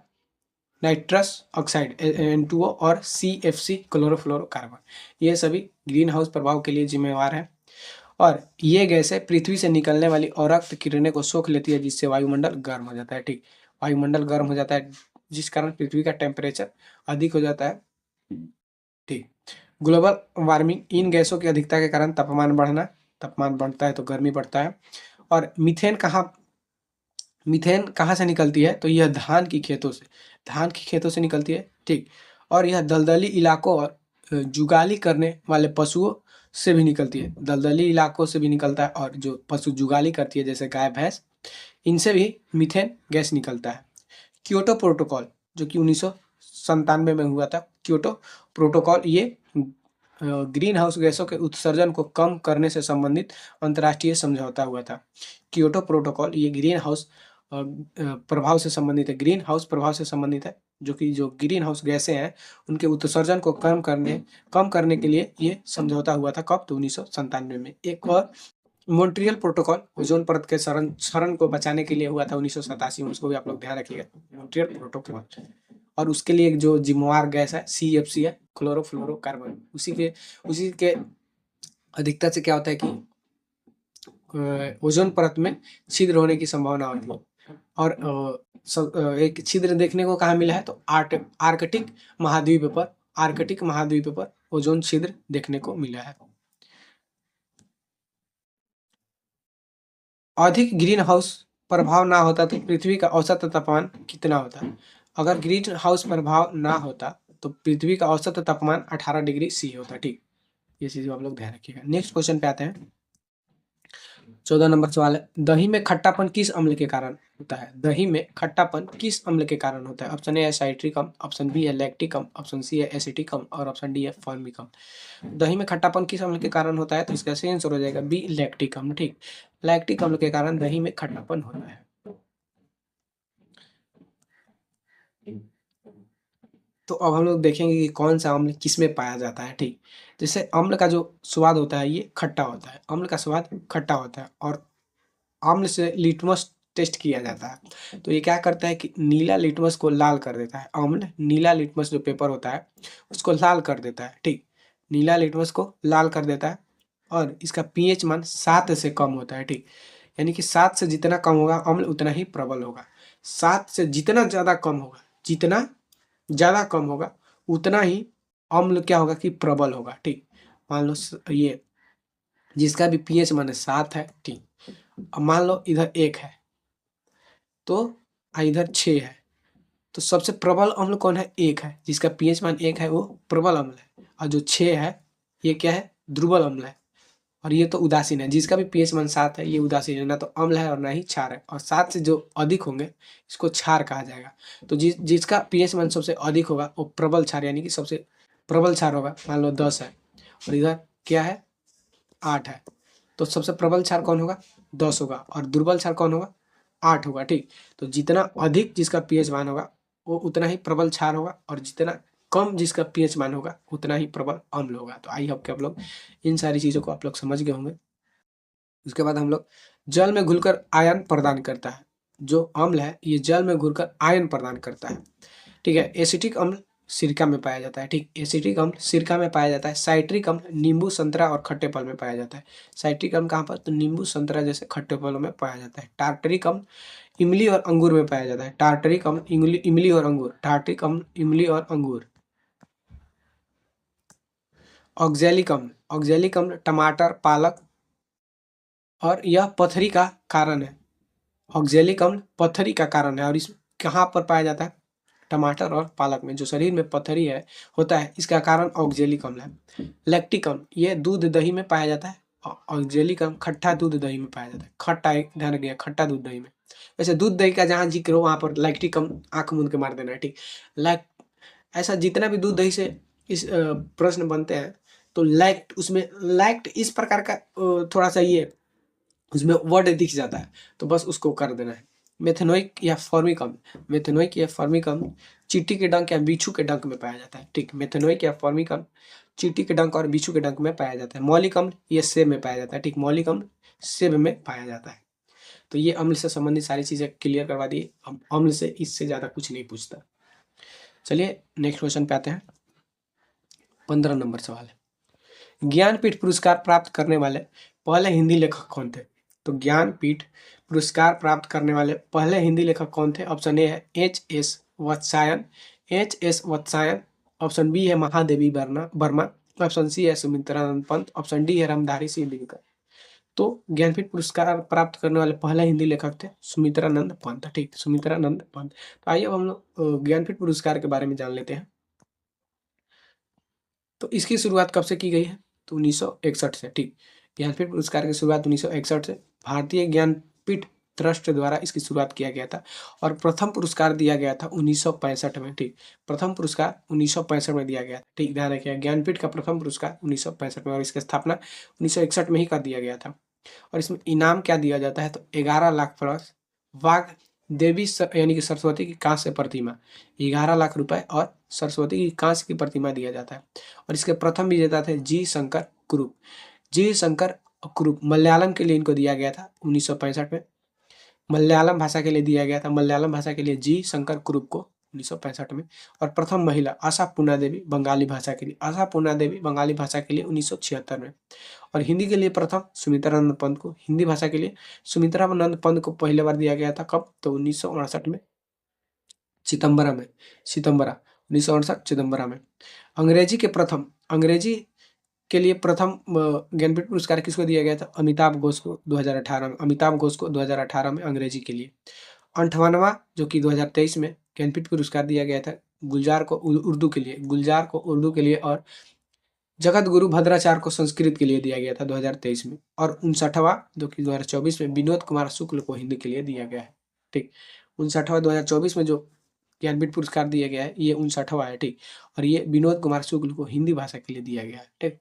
नाइट्रस ऑक्साइड N2O और CFC क्लोरोफ्लोरोकार्बन, ये सभी ग्रीन हाउस प्रभाव के लिए जिम्मेवार है। और ये गैसें पृथ्वी से निकलने वाली औरक्त किरणें को सोख लेती है, जिससे वायुमंडल गर्म हो जाता है। ठीक, वायुमंडल गर्म हो जाता है जिस कारण पृथ्वी का टेम्परेचर अधिक हो जाता है। ठीक, ग्लोबल वार्मिंग, इन गैसों की अधिकता के कारण तापमान बढ़ना, तापमान बढ़ता है तो गर्मी बढ़ता है। और मीथेन कहाँ से निकलती है? तो यह धान की खेतों से निकलती है। ठीक, और यह दलदली इलाकों और जुगाली करने वाले पशुओं से भी निकलती है। दलदली इलाकों से भी निकलता है, और जो पशु जुगाली करती है जैसे गाय भैंस, इनसे भी मीथेन गैस निकलता है। क्योटो प्रोटोकॉल जो कि 1997 में हुआ था, क्योटो प्रोटोकॉल, ये ग्रीन हाउस गैसों के उत्सर्जन को कम करने से संबंधित अंतर्राष्ट्रीय समझौता हुआ था। क्योटो प्रोटोकॉल ये ग्रीन हाउस प्रभाव से संबंधित है, ग्रीन हाउस प्रभाव से संबंधित है, जो कि जो ग्रीन हाउस गैसें हैं उनके उत्सर्जन को कम करने के लिए ये समझौता हुआ था। कब? तो 1997 में। एक और मॉन्ट्रियल प्रोटोकॉल ओजोन परत के क्षरण को बचाने के लिए हुआ था 1987 में, उसको भी आप लोग ध्यान रखिएगा, मॉन्ट्रियल प्रोटोकॉल। और उसके लिए एक जो जिम्मेवार गैस है CFC है, क्लोरोफ्लोरोकार्बन। उसी के अधिकता से क्या होता है कि ओजोन परत में छिद्र होने की संभावना होती है। और एक छिद्र देखने को कहाँ मिला है? तो आर्कटिक महाद्वीप पर ओजोन छिद्र देखने को मिला है। अधिक ग्रीन हाउस प्रभाव ना होता तो पृथ्वी का औसत तापमान कितना होता? अगर ग्रीन हाउस प्रभाव ना होता तो पृथ्वी का औसत तापमान 18 डिग्री C होता। ठीक, ये चीज आप लोग ध्यान रखिएगा। नेक्स्ट क्वेश्चन पे आते हैं। 14 नंबर सवाल है, दही में खट्टापन किस अम्ल के कारण होता है? दही में खट्टापन किस अम्ल के कारण होता है? ऑप्शन ए है साइट्रिक अम्ल, ऑप्शन बी है लैक्टिक अम्ल, ऑप्शन सी है एसिटिक अम्ल और ऑप्शन डी है फॉर्मिक अम्ल। दही में खट्टापन किस अम्ल के कारण होता है? तो इसका सही आंसर हो जाएगा बी, लैक्टिक अम्ल। ठीक, लैक्टिक अम्ल के कारण दही में खट्टापन होता है। तो अब हम लोग देखेंगे कि कौन सा अम्ल किस में पाया जाता है। ठीक, जैसे अम्ल का जो स्वाद होता है ये खट्टा होता है, अम्ल का स्वाद खट्टा होता है, और अम्ल से लिटमस टेस्ट किया जाता है। तो ये क्या करता है कि नीला लिटमस को लाल कर देता है। अम्ल नीला लिटमस जो पेपर होता है उसको लाल कर देता है। ठीक, नीला लिटमस को लाल कर देता है, और इसका pH मान 7 से कम होता है। ठीक, यानी कि 7 से जितना कम होगा अम्ल उतना ही प्रबल होगा। 7 से जितना ज़्यादा कम होगा उतना ही अम्ल क्या होगा कि प्रबल होगा। ठीक, मान लो ये जिसका भी pH मान 7 है। ठीक, अब मान लो इधर 1 है तो इधर 6 है, तो सबसे प्रबल अम्ल कौन है? 1 है, जिसका pH मान 1 है वो प्रबल अम्ल है, और जो 6 है ये क्या है? दुर्बल अम्ल है। और ये तो उदासीन है। जिसका भी पीएच मान 7 है ये उदासीन है, ना तो अम्ल है और ना ही क्षार है। और 7 से जो अधिक होंगे इसको क्षार कहा जाएगा। तो जिसका पीएच मान सबसे अधिक होगा वो प्रबल क्षार यानी कि सबसे प्रबल क्षार होगा। मान लो 10 है और इधर क्या है 8 है, तो सबसे प्रबल क्षार कौन होगा 10 होगा और दुर्बल क्षार कौन होगा 8 होगा। ठीक, तो जितना अधिक जिसका पीएच मान होगा वो उतना ही प्रबल क्षार होगा और जितना कम जिसका पीएच मान होगा उतना ही प्रबल अम्ल होगा। तो आई होप कि आप लोग इन सारी चीज़ों को आप लोग समझ गए होंगे। उसके बाद हम लोग जल में घुलकर आयन प्रदान करता है। जो अम्ल है ये जल में घुलकर आयन प्रदान करता है। ठीक है, एसिटिक अम्ल सिरका में पाया जाता है। ठीक, एसिटिक अम्ल सिरका में पाया जाता है। साइट्रिक अम्ल नींबू संतरा और खट्टे फल में पाया जाता है। साइट्रिक अम्ल कहाँ पर, तो नींबू संतरा जैसे खट्टे फलों में पाया जाता है। टार्टरिक अम्ल इमली और अंगूर में पाया जाता है। टार्टरिक अम्ल इमली और अंगूर, टार्टरिक अम्ल इमली और अंगूर। ऑक्जेलिक अम्ल टमाटर पालक और यह पथरी का कारण है। ऑक्जेलिक अम्ल पथरी का कारण है और इस कहाँ पर पाया जाता है, टमाटर और पालक में। जो शरीर में पथरी है होता है इसका कारण ऑक्जेलिक अम्ल है। लैक्टिक अम्ल ये दूध दही में पाया जाता है। ऑक्जेलिक अम्ल खट्टा दूध दही में पाया जाता है। खट्टा एक ध्यान रखिएगा, खट्टा दूध दही में। वैसे दूध दही का जहाँ जिक्र हो वहाँ पर लैक्टिक अम्ल आंख मूंद के मार देना है। ठीक, लैक ऐसा जितना भी दूध दही से इस प्रश्न बनते हैं तो लैक्ट उसमें लैक्ट इस प्रकार का थोड़ा सा ये उसमें वर्ड दिख जाता है तो बस उसको कर देना है। मेथेनोइक या फॉर्मिक अम्ल, मेथेनोइक या फॉर्मिक अम्ल चींटी के डंक या बिच्छू के डंक में पाया जाता है। ठीक, मेथेनोइक या फॉर्मिक अम्ल चींटी के डंक और बिच्छू के डंक में पाया जाता है। मौलिक अम्ल ये सेब में पाया जाता है। ठीक, मौलिक अम्ल सेब में पाया जाता है। तो ये अम्ल से संबंधित सारी चीजें क्लियर करवा दी। अब अम्ल से इससे ज्यादा कुछ नहीं पूछता। चलिए नेक्स्ट क्वेश्चन पे आते हैं। 15 नंबर सवाल है, ज्ञानपीठ पुरस्कार प्राप्त करने वाले पहले हिंदी लेखक कौन थे। तो ज्ञानपीठ पुरस्कार प्राप्त करने वाले पहले हिंदी लेखक कौन थे। ऑप्शन ए है H S Vatsyayan, H S Vatsyayan. Option B है महादेवी वर्मा। ऑप्शन सी है सुमित्रानंद पंत। ऑप्शन डी है रामधारी सिंह दिनकर। तो ज्ञानपीठ पुरस्कार प्राप्त करने वाले पहले हिंदी लेखक थे सुमित्रानंद पंत। ठीक, सुमित्रानंद पंत। तो आइए अब हम लोग ज्ञानपीठ पुरस्कार के बारे में जान लेते हैं। तो इसकी शुरुआत कब से की गई है, तो 1961 से। ठीक, ज्ञानपीठ पुरस्कार की शुरुआत 1961 से भारतीय ज्ञानपीठ ट्रस्ट द्वारा इसकी शुरुआत किया गया था और प्रथम पुरस्कार दिया गया था 1965 में। ठीक, प्रथम पुरस्कार 1965 में दिया गया था। ठीक, ध्यान रखिए ज्ञानपीठ का प्रथम पुरस्कार 1965 में और इसकी स्थापना 1961 में ही कर दिया गया था। और इसमें इनाम क्या दिया जाता है, तो 11 लाख प्लस वाघ देवी यानी कि सरस्वती की कांस्य प्रतिमा, 11 लाख रुपए और सरस्वती की कांस्य की प्रतिमा दिया जाता है। और इसके प्रथम विजेता थे जी शंकर कुरूप। जी शंकर कुरूप मलयालम के लिए इनको दिया गया था 1965 में। मलयालम भाषा के लिए दिया गया था, मलयालम भाषा के लिए जी शंकर कुरूप को 1965 में। और प्रथम महिला आशा पूर्णा देवी बंगाली भाषा के लिए, आशा पूर्णा देवी बंगाली भाषा के लिए 1976 में। और हिंदी के लिए प्रथम सुमित्रानंद पंत को, हिंदी भाषा के लिए सुमित्रानंद पंत को पहली बार दिया गया था कब, तो 1968 में सितंबरा में, सितंबरा 1968 सितंबरा में। अंग्रेजी के प्रथम, अंग्रेजी के लिए प्रथम ज्ञानपीठ पुरस्कार किसको दिया गया था, अमिताभ घोष को 2018 में, अमिताभ घोष को 2018 में अंग्रेजी के लिए। 58वां जो कि 2023 में ज्ञानपीठ पुरस्कार दिया गया था गुलजार को उर्दू के लिए, गुलजार को उर्दू के लिए और जगत गुरु भद्राचार्य को संस्कृत के लिए दिया गया था 2023 में। और 59वां जो कि 2024 में विनोद कुमार शुक्ल को हिंदी के लिए दिया गया है। ठीक, 59वां 2024 में जो ज्ञानपीठ पुरस्कार दिया गया है ये 59वां है। ठीक, और ये विनोद कुमार शुक्ल को हिंदी भाषा के लिए दिया गया है। ठीक,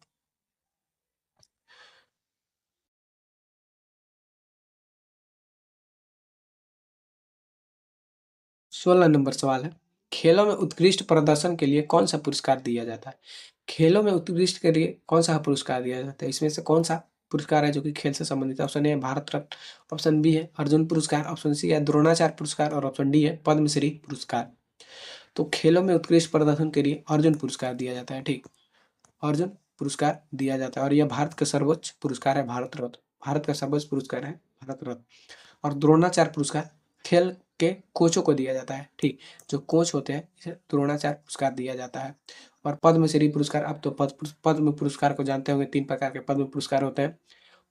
16 नंबर सवाल है, खेलों में उत्कृष्ट प्रदर्शन के लिए कौन सा पुरस्कार दिया जाता है। खेलों में उत्कृष्ट के लिए कौन सा पुरस्कार दिया जाता है, इसमें से कौन सा पुरस्कार है जो कि खेल से संबंधित है। ऑप्शन ए है भारत रत्न, ऑप्शन बी है अर्जुन पुरस्कार, ऑप्शन सी है द्रोणाचार्य पुरस्कार और ऑप्शन डी है पद्मश्री पुरस्कार। तो खेलों में उत्कृष्ट प्रदर्शन के लिए अर्जुन पुरस्कार दिया जाता है। ठीक, अर्जुन पुरस्कार दिया जाता है और यह भारत का सर्वोच्च पुरस्कार है, भारत रत्न, भारत का सर्वोच्च पुरस्कार है भारत रत्न। और द्रोणाचार्य पुरस्कार खेल के कोचों को दिया जाता है। ठीक, जो कोच होते हैं इसे द्रोणाचार्य पुरस्कार दिया जाता है। और पद्मश्री पुरस्कार, अब तो पद्म पुरस्कार को जानते होंगे, 3 प्रकार के पद्म पुरस्कार होते हैं,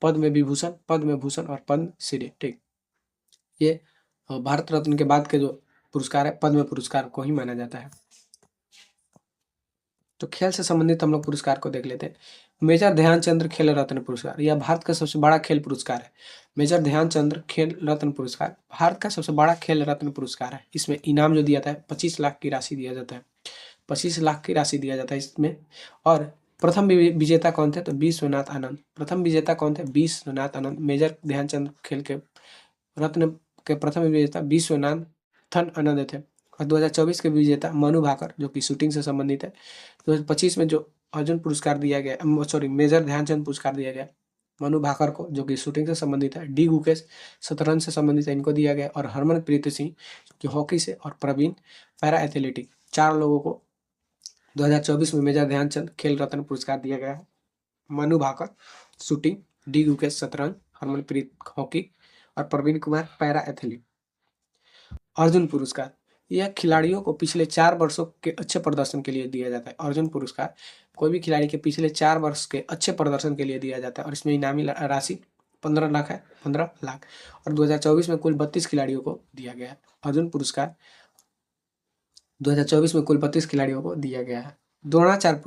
पद्म विभूषण, पद्म भूषण और पद्मश्री। ठीक, ये भारत रत्न के बाद के जो पुरस्कार है पद्म पुरस्कार को ही माना जाता है। तो खेल से संबंधित हम लोग पुरस्कार को देख लेते हैं। मेजर ध्यानचंद्र खेल रत्न पुरस्कार, यह भारत का सबसे बड़ा खेल पुरस्कार है। मेजर ध्यानचंद्र खेल रत्न पुरस्कार भारत का सबसे बड़ा खेल रत्न पुरस्कार है। इसमें इनाम जो दिया जाता है 25 लाख की राशि दिया जाता है, 25 लाख की राशि दिया जाता है इसमें। और प्रथम विजेता कौन थे? तो विश्वनाथ आनंद। प्रथम विजेता कौन थे? विश्वनाथ आनंद। मेजर ध्यानचंद खेल के रत्न के प्रथम विजेता विश्वनाथन आनंद थे। और 2024 के विजेता मनु भाकर, जो कि शूटिंग से संबंधित है। 2025 में जो अर्जुन पुरस्कार दिया गया, सॉरी मेजर ध्यानचंद पुरस्कार दिया गया मनु भाकर को, जो कि शूटिंग से संबंधित है। डी गुकेश शतरंज से संबंधित है, इनको दिया गया। और हरमनप्रीत सिंह जो हॉकी से, और प्रवीण पैरा एथलेटिक, 4 लोगों को 2024 में मेजर ध्यानचंद खेल रत्न पुरस्कार दिया गया है। मनु भाकर शूटिंग, डी गुकेश शतरंज, हरमनप्रीत हॉकी और प्रवीण कुमार पैरा एथलीट। अर्जुन पुरस्कार यह खिलाड़ियों को पिछले 4 वर्षों के अच्छे प्रदर्शन के लिए दिया जाता है। अर्जुन पुरस्कार कोई भी खिलाड़ी के पिछले 4 वर्ष के अच्छे प्रदर्शन के लिए दिया जाता है। और इसमें इनामी राशि 15 लाख है, 15 लाख। और 2024 में कुल 32 खिलाड़ियों को दिया गया है। अर्जुन पुरस्कार 2024 में कुल 32 खिलाड़ियों को दिया गया है। द्रोणाचार्य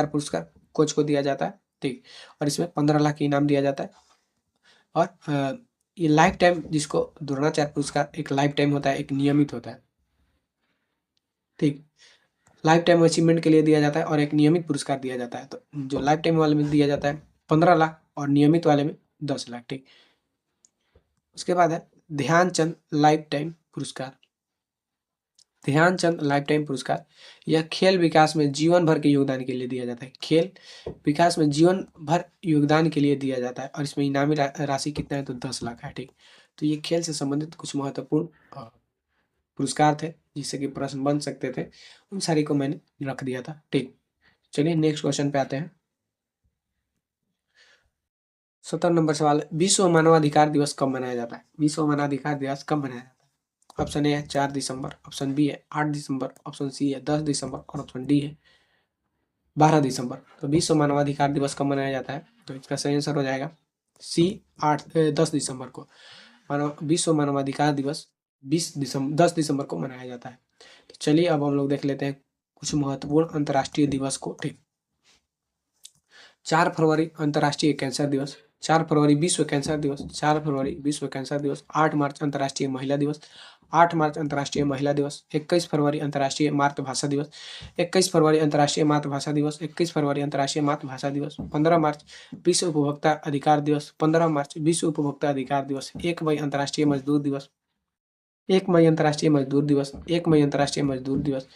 पुरस्कार कोच को दिया जाता है, ठीक। और इसमें 15 लाख की इनाम दिया जाता है। और ये लाइफ टाइम, जिसको द्रोणाचार्य पुरस्कार एक लाइफ टाइम होता है, एक नियमित होता है, ठीक। लाइफ टाइम अचीवमेंट के लिए दिया जाता है और एक नियमित पुरस्कार दिया जाता है। तो जो लाइफ टाइम वाले में दिया जाता है 15 लाख और नियमित वाले में 10 लाख, ठीक। उसके बाद है ध्यानचंद लाइफ टाइम पुरस्कार। ध्यानचंद लाइफ टाइम पुरस्कार यह खेल विकास में जीवन भर के योगदान के लिए दिया जाता है। खेल विकास में जीवन भर योगदान के लिए दिया जाता है। और इसमें इनामी राशि कितना है? तो 10 लाख है, ठीक। तो ये खेल से संबंधित कुछ महत्वपूर्ण पुरस्कार थे जिससे कि प्रश्न बन सकते थे, उन सारी को मैंने रख दिया था, ठीक। चलिए नेक्स्ट क्वेश्चन पे आते हैं। 17 नंबर सवाल, विश्व मानवाधिकार दिवस कब मनाया जाता है? विश्व मानवाधिकार दिवस कब मनाया जाता है? ऑप्शन ए है 4 दिसंबर, ऑप्शन बी है 8 दिसंबर, ऑप्शन सी है 10 दिसंबर और ऑप्शन डी है 12 दिसंबर। तो विश्व मानवाधिकार दिवस कब मनाया जाता है? तो इसका सही आंसर हो जाएगा सी 10 दिसंबर को। विश्व मानवाधिकार दिवस 10 दिसंबर को मनाया जाता है। तो चलिए अब हम लोग देख लेते हैं कुछ महत्वपूर्ण अंतर्राष्ट्रीय दिवस को, ठीक। 4 फरवरी अंतर्राष्ट्रीय कैंसर दिवस, 4 फरवरी विश्व कैंसर दिवस, 4 फरवरी विश्व कैंसर दिवस। 8 मार्च अंतर्राष्ट्रीय महिला दिवस, 8 मार्च अंतर्राष्ट्रीय महिला दिवस। 21 फरवरी अंतर्राष्ट्रीय मातृभाषा दिवस, 21 फरवरी अंतर्राष्ट्रीय मातृभाषा दिवस, 21 फरवरी अंतर्राष्ट्रीय मातृभाषा दिवस। 15 मार्च विश्व उपभोक्ता अधिकार दिवस, 15 मार्च विश्व उपभोक्ता अधिकार दिवस। 1 मई अंतर्राष्ट्रीय मजदूर दिवस, 1 मई अंतर्राष्ट्रीय मजदूर दिवस, 1 मई अंतर्राष्ट्रीय मजदूर दिवस।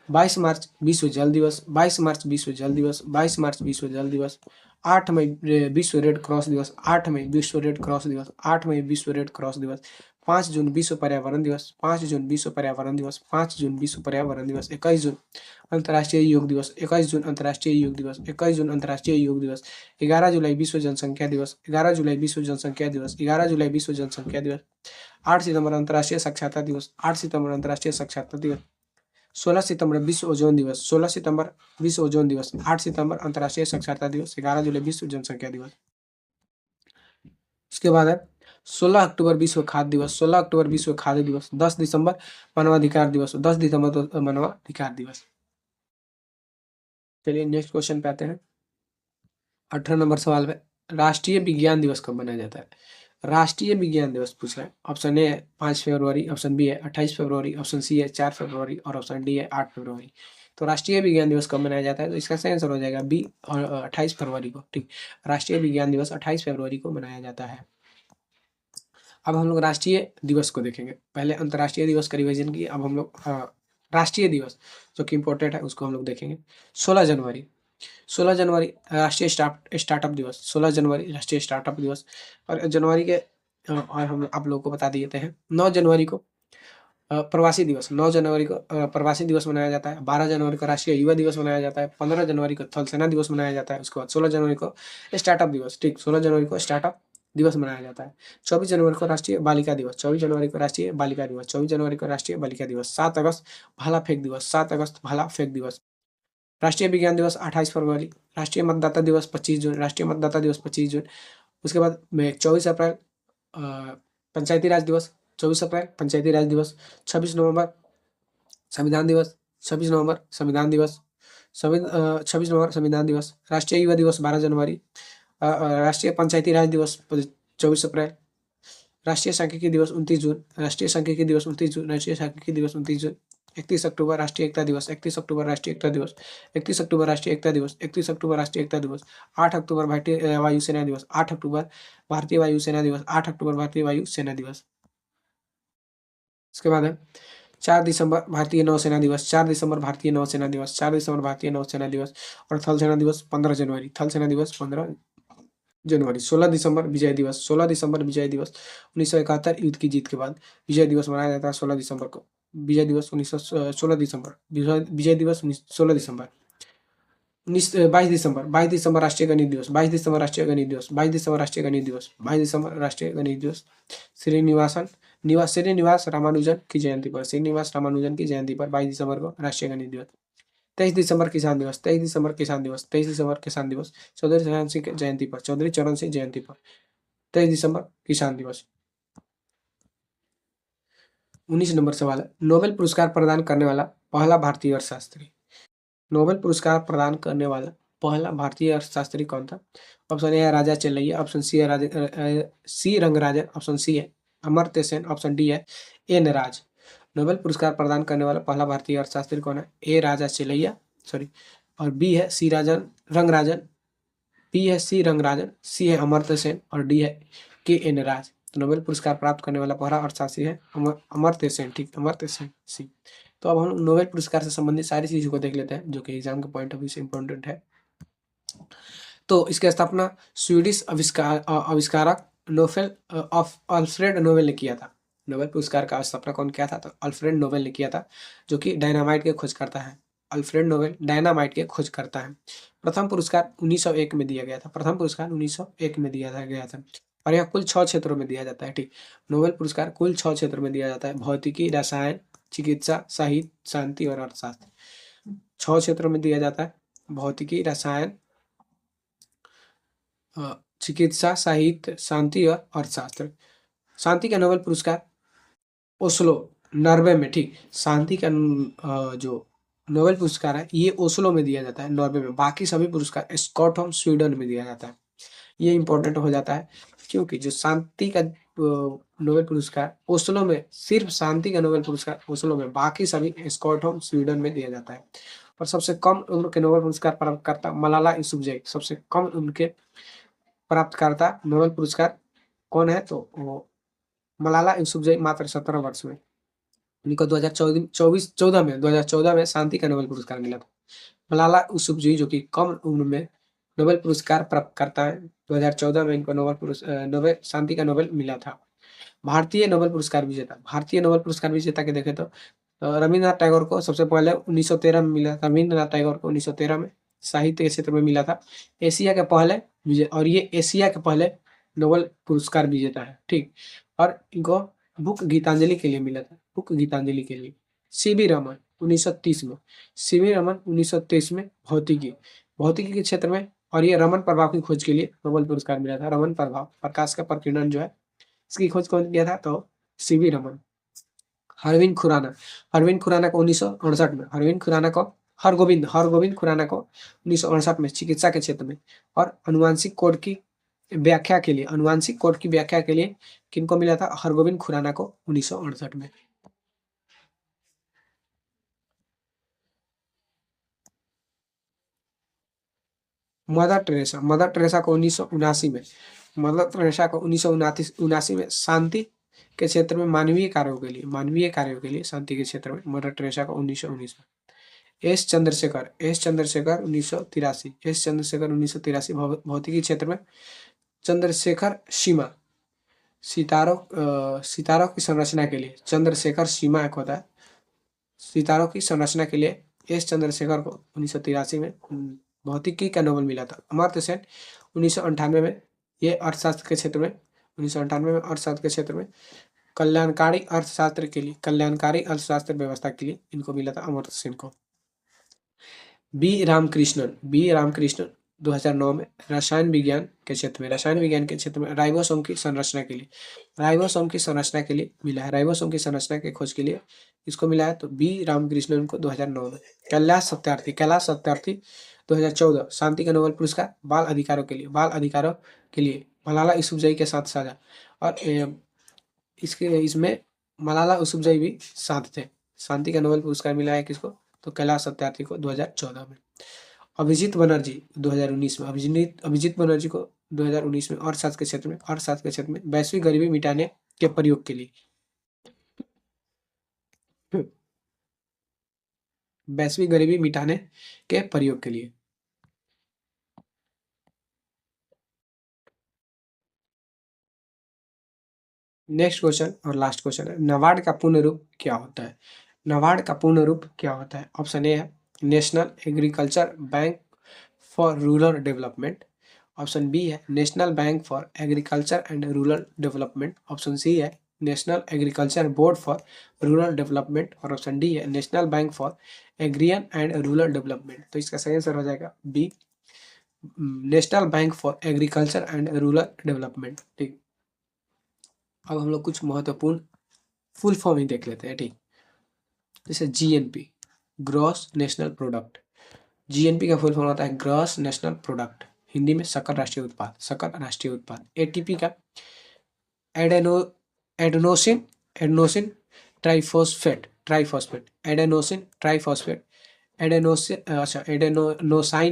22 मार्च विश्व जल दिवस, 22 मार्च विश्व जल दिवस, 22 मार्च विश्व जल दिवस। 8 मई विश्व रेड क्रॉस दिवस, 8 मई विश्व रेड क्रॉस दिवस, 8 मई विश्व रेड क्रॉस दिवस। 5 जून विश्व पर्यावरण दिवस, 5 जून विश्व पर्यावरण दिवस, 5 जून विश्व पर्यावरण दिवस। 21 जून अंतर्राष्ट्रीय योग दिवस, 21 जून अंतर्राष्ट्रीय योग दिवस, 21 जून अंतर्राष्ट्रीय योग दिवस। 11 जुलाई विश्व जनसंख्या दिवस, 11 जुलाई विश्व जनसंख्या दिवस, 11 जुलाई विश्व जनसंख्या दिवस। 8 सितंबर अंतर्राष्ट्रीय साक्षरता दिवस, 8 सितंबर अंतर्राष्ट्रीय साक्षरता दिवस। 16 सितंबर विश्व ओजोन दिवस, 16 सितंबर विश्व ओजोन दिवस। 8 सितंबर अंतर्राष्ट्रीय साक्षरता दिवस, 11 जुलाई विश्व जनसंख्या दिवस। उसके बाद है 16 अक्टूबर विश्व खाद्य दिवस, 16 अक्टूबर विश्व खाद्य दिवस। 10 दिसंबर मानवाधिकार दिवस, 10 दिसंबर तो मानवाधिकार दिवस। चलिए नेक्स्ट क्वेश्चन पे आते हैं। 18 नंबर सवाल में, राष्ट्रीय विज्ञान दिवस कब मनाया जाता है? राष्ट्रीय विज्ञान दिवस पूछ रहे हैं। ऑप्शन ए है 5 फरवरी, ऑप्शन बी है 28 फरवरी, ऑप्शन सी है 4 फरवरी और ऑप्शन डी है 8 फरवरी। तो राष्ट्रीय विज्ञान दिवस कब मनाया जाता है? तो इसका सही आंसर हो जाएगा बी, 28 फरवरी को, ठीक। राष्ट्रीय विज्ञान दिवस 28 फरवरी को मनाया जाता है। अब हम लोग राष्ट्रीय दिवस को देखेंगे। पहले अंतर्राष्ट्रीय दिवस का रिविजन किए, अब हम लोग राष्ट्रीय दिवस जो कि इम्पोर्टेंट है उसको हम लोग देखेंगे। 16 जनवरी, 16 जनवरी राष्ट्रीय स्टार्टअप दिवस, 16 जनवरी राष्ट्रीय स्टार्टअप दिवस। और जनवरी के और हम आप लोगों को बता देते हैं 9 जनवरी को प्रवासी दिवस, 9 जनवरी को प्रवासी दिवस मनाया जाता है। 12 जनवरी को राष्ट्रीय युवा दिवस मनाया जाता है। 15 जनवरी को थल सेना दिवस मनाया जाता है। उसके बाद 16 जनवरी को स्टार्टअप दिवस, ठीक, 16 जनवरी को स्टार्टअप दिवस मनाया जाता है। 24 जनवरी को राष्ट्रीय बालिका दिवस, 24 जनवरी को राष्ट्रीय बालिका दिवस, 24 जनवरी को राष्ट्रीय बालिका दिवस। 7 अगस्त भाला फेंक दिवस, 7 अगस्त भाला फेंक दिवस। राष्ट्रीय विज्ञान दिवस 28 फरवरी, राष्ट्रीय मतदाता दिवस 25 जून, राष्ट्रीय मतदाता दिवस 25 जून। उसके बाद में 24 अप्रैल पंचायती राज दिवस, 24 अप्रैल पंचायती राज दिवस। 26 नवंबर संविधान दिवस, 26 नवंबर संविधान दिवस। 26 नवंबर संविधान दिवस। राष्ट्रीय युवा दिवस 12 जनवरी। राष्ट्रीय पंचायती राज दिवस 24 अप्रैल। राष्ट्रीय सांख्यिकी दिवस 29 जून। राष्ट्रीय सांख्यिकी दिवस 29 जून। राष्ट्रीय सांख्यिकी दिवस 29 जून। 31 अक्टूबर राष्ट्रीय एकता दिवस। 31 अक्टूबर राष्ट्रीय एकता दिवस। 31 अक्टूबर राष्ट्रीय एकता दिवस। 31 अक्टूबर राष्ट्रीय एकता दिवस। 8 अक्टूबर भारतीय वायुसेना दिवस। 8 अक्टूबर भारतीय वायुसेना दिवस। 8 अक्टूबर भारतीय वायुसेना दिवस। इसके बाद है 4 दिसंबर भारतीय नौसेना दिवस। 4 दिसंबर भारतीय नौसेना दिवस। 4 दिसंबर भारतीय नौसेना दिवस। और थल सेना दिवस 15 जनवरी। थल सेना दिवस 15 जनवरी। 16 दिसंबर विजय दिवस। 16 दिसंबर विजय दिवस। 1971 युद्ध की जीत के बाद विजय दिवस मनाया जाता है 16 दिसंबर को। विजय दिवस 16 दिसंबर। विजय दिवस 16 दिसंबर। 22 दिसंबर राष्ट्रीय गणित दिवस। 22 दिसंबर राष्ट्रीय गणित दिवस। 22 दिसंबर राष्ट्रीय गणित दिवस। 22 दिसंबर राष्ट्रीय गणित दिवस। श्रीनिवास रामानुजन की जयंती पर। श्रीनिवास रामानुजन की जयंती पर 22 दिसंबर को राष्ट्रीय गणित दिवस। 23 दिसंबर किसान दिवस। 23 दिसंबर किसान दिवस। 23 दिसंबर किसान दिवस। चौधरी चरण सिंह की जयंती पर। चौधरी चरण सिंह जयंती पर 23 दिसंबर किसान दिवस। 19 नंबर सवाल है, नोबेल पुरस्कार प्रदान करने वाला पहला भारतीय अर्थशास्त्री। नोबेल पुरस्कार प्रदान करने वाला पहला भारतीय अर्थशास्त्री कौन था? ऑप्शन ए है राजा चेल्लैया। ऑप्शन सी है सी रंगराजन। ऑप्शन सी है अमर्त्य सेन। ऑप्शन डी है एन राज। नोबेल पुरस्कार प्रदान करने वाला पहला भारतीय अर्थशास्त्री कौन है? ए राजा चेल्लैया, सॉरी, और बी है सी रंगराजन। बी है सी रंगराजन, सी है अमर्त्य सेन और डी है के एन राज। तो नोबेल पुरस्कार प्राप्त करने वाला पहला अर्थशास्त्री है अमर्त्य सेन। ठीक, अमर्त्य सेन, सी। तो अब हम नोबेल पुरस्कार से संबंधित सारी चीजों को देख लेते हैं जो कि एग्जाम के पॉइंट ऑफ व्यू से इंपॉर्टेंट है। तो इसकी स्थापना स्वीडिश आविष्कारक नोफेल ऑफ अल्फ्रेड नोबेल ने किया था। नोबेल पुरस्कार का स्थापना कौन किया था? तो अल्फ्रेड नोबेल ने किया था, जो कि डायनामाइट के खोज करता है। अल्फ्रेड नोबेल डायनामाइट के खोज करता है। प्रथम पुरस्कार 1901 में दिया गया था। प्रथम पुरस्कार 1901 में दिया गया था। और यह कुल 6 क्षेत्रों में दिया जाता है। ठीक, नोबेल पुरस्कार कुल 6 क्षेत्रों में दिया जाता है। भौतिकी, रसायन, चिकित्सा, साहित्य, शांति और अर्थशास्त्र। 6 क्षेत्रों में दिया जाता है। भौतिकी, रसायन, चिकित्सा, साहित्य, शांति और अर्थशास्त्र। शांति का नोबेल पुरस्कार ओस्लो, नॉर्वे में। ठीक, शांति का जो नोबेल पुरस्कार है ये ओस्लो में दिया जाता है, नॉर्वे में। बाकी सभी पुरस्कार स्टॉकहोम, स्वीडन में दिया जाता है। ये इंपॉर्टेंट हो जाता है क्योंकि जो शांति का नोबेल पुरस्कार ओस्लो में, सिर्फ शांति का नोबेल पुरस्कार ओस्लो में, बाकी सभी स्टॉकहोम, स्वीडन में दिया जाता है। और सबसे कम उम्र के नोबेल पुरस्कार प्राप्त करता मलाला यूसुफजई। सबसे कम उम्र के प्राप्तकर्ता नोबेल पुरस्कार कौन है? तो वो मलाला यूसुफजई, मात्र 17 वर्ष में। उनको 2014 में शांति का नोबेल पुरस्कार मिला था। मलाला यूसुफजई जो कि कम उम्र में नोबेल पुरस्कार प्राप्त करता है, 2014 में इनको नोबेल शांति का नोबेल मिला था। भारतीय नोबेल पुरस्कार विजेता। भारतीय नोबेल पुरस्कार विजेता के देखें तो रविन्द्रनाथ टैगोर को सबसे पहले 1913 में मिला था। रविन्द्रनाथ टैगोर को 1913 में साहित्य के क्षेत्र में मिला था। एशिया के पहले और ये एशिया के पहले नोबेल पुरस्कार विजेता है। ठीक, और इनको बुक गीतांजलि के लिए मिला था। बुक गीतांजलि के लिए। सीवी रमन 1930 में। सीवी रमन 1930 में भौतिकी के क्षेत्र में, और ये रमन प्रभाव की खोज के लिए नोबेल पुरस्कार मिला था। रमन प्रभाव, प्रकाश का प्रकीर्णन जो है, इसकी खोज कौन किया था? तो सीवी रमन। अरविंद खुराना को 1968 में। हरगोविंद खुराना को 1968 में चिकित्सा के क्षेत्र में। और अनुवांशिक कोड की व्याख्या के लिए किनको मिला था? हरगोविंद खुराना को 1968 में। मदर टेरेसा को 1979 में। मदर टेरेसा को 1979 में शांति के क्षेत्र में मानवीय कार्यों के लिए शांति के क्षेत्र में मदर टेरेसा को 1919 में। एस चंद्रशेखर 1983 भौतिकी क्षेत्र में। चंद्रशेखर सीमा, सितारों की संरचना के लिए चंद्रशेखर सीमा एक होता है। सितारों की संरचना के लिए एस चंद्रशेखर को 1983 में भौतिकी का नोबेल मिला था। अमर्त्य सेन 1998 में, ये अर्थशास्त्र के क्षेत्र में, 1998 में अर्थशास्त्र के क्षेत्र में कल्याणकारी अर्थशास्त्र व्यवस्था के लिए इनको मिला था, अमर्त्य सेन को। बी रामकृष्णन 2009 में रसायन विज्ञान के क्षेत्र में राइबोसोम की संरचना के लिए मिला है। राइबोसोम की संरचना के खोज के लिए इसको मिला है, तो बी रामकृष्णन को 2009 में। कैलाश सत्यार्थी 2014 शांति का नोबेल पुरस्कार बाल अधिकारों के लिए मलाला यूसुफजई के साथ साझा। और इसके इसमें मलाला यूसुफजई भी साथ थे। शांति का नोबेल पुरस्कार मिला है किसको, तो कैलाश सत्यार्थी को 2014 में। अभिजीत बनर्जी 2019 में, अभिजीत बनर्जी को 2019 में अर्थशास्त्र के क्षेत्र में वैश्विक गरीबी मिटाने के प्रयोग के लिए, वैश्विक गरीबी मिटाने के प्रयोग के लिए। नेक्स्ट क्वेश्चन और लास्ट क्वेश्चन है, नाबार्ड का पूर्ण रूप क्या होता है? नाबार्ड का पूर्ण रूप क्या होता है? ऑप्शन ए है national agriculture bank for rural development. Option B है national bank for agriculture and rural development. Option C है national agriculture board for rural development. और ऑप्शन डी है national bank for agrarian and rural development. तो इसका सही आंसर हो जाएगा B, national bank for agriculture and rural development. ठीक, अब हम लोग कुछ महत्वपूर्ण फुल फॉर्म ही देख लेते हैं। ठीक, जैसे GNP, gross national product. GNP का फुल फॉर्म होता है ग्रॉस नेशनल प्रोडक्ट, हिंदी में सकल राष्ट्रीय उत्पाद। एटीपी का adeno adenosine adenosine triphosphate adenosine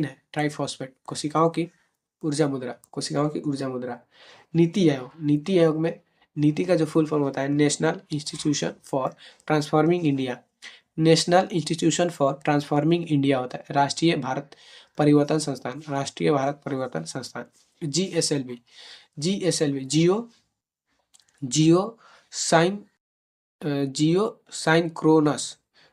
है ट्राइफॉस्फेट। कोशिकाओं की ऊर्जा मुद्रा। नीति आयोग में नीति का जो फुल फॉर्म होता है national institution for transforming India होता है। राष्ट्रीय भारत परिवर्तन संस्थान। जीएसएलवी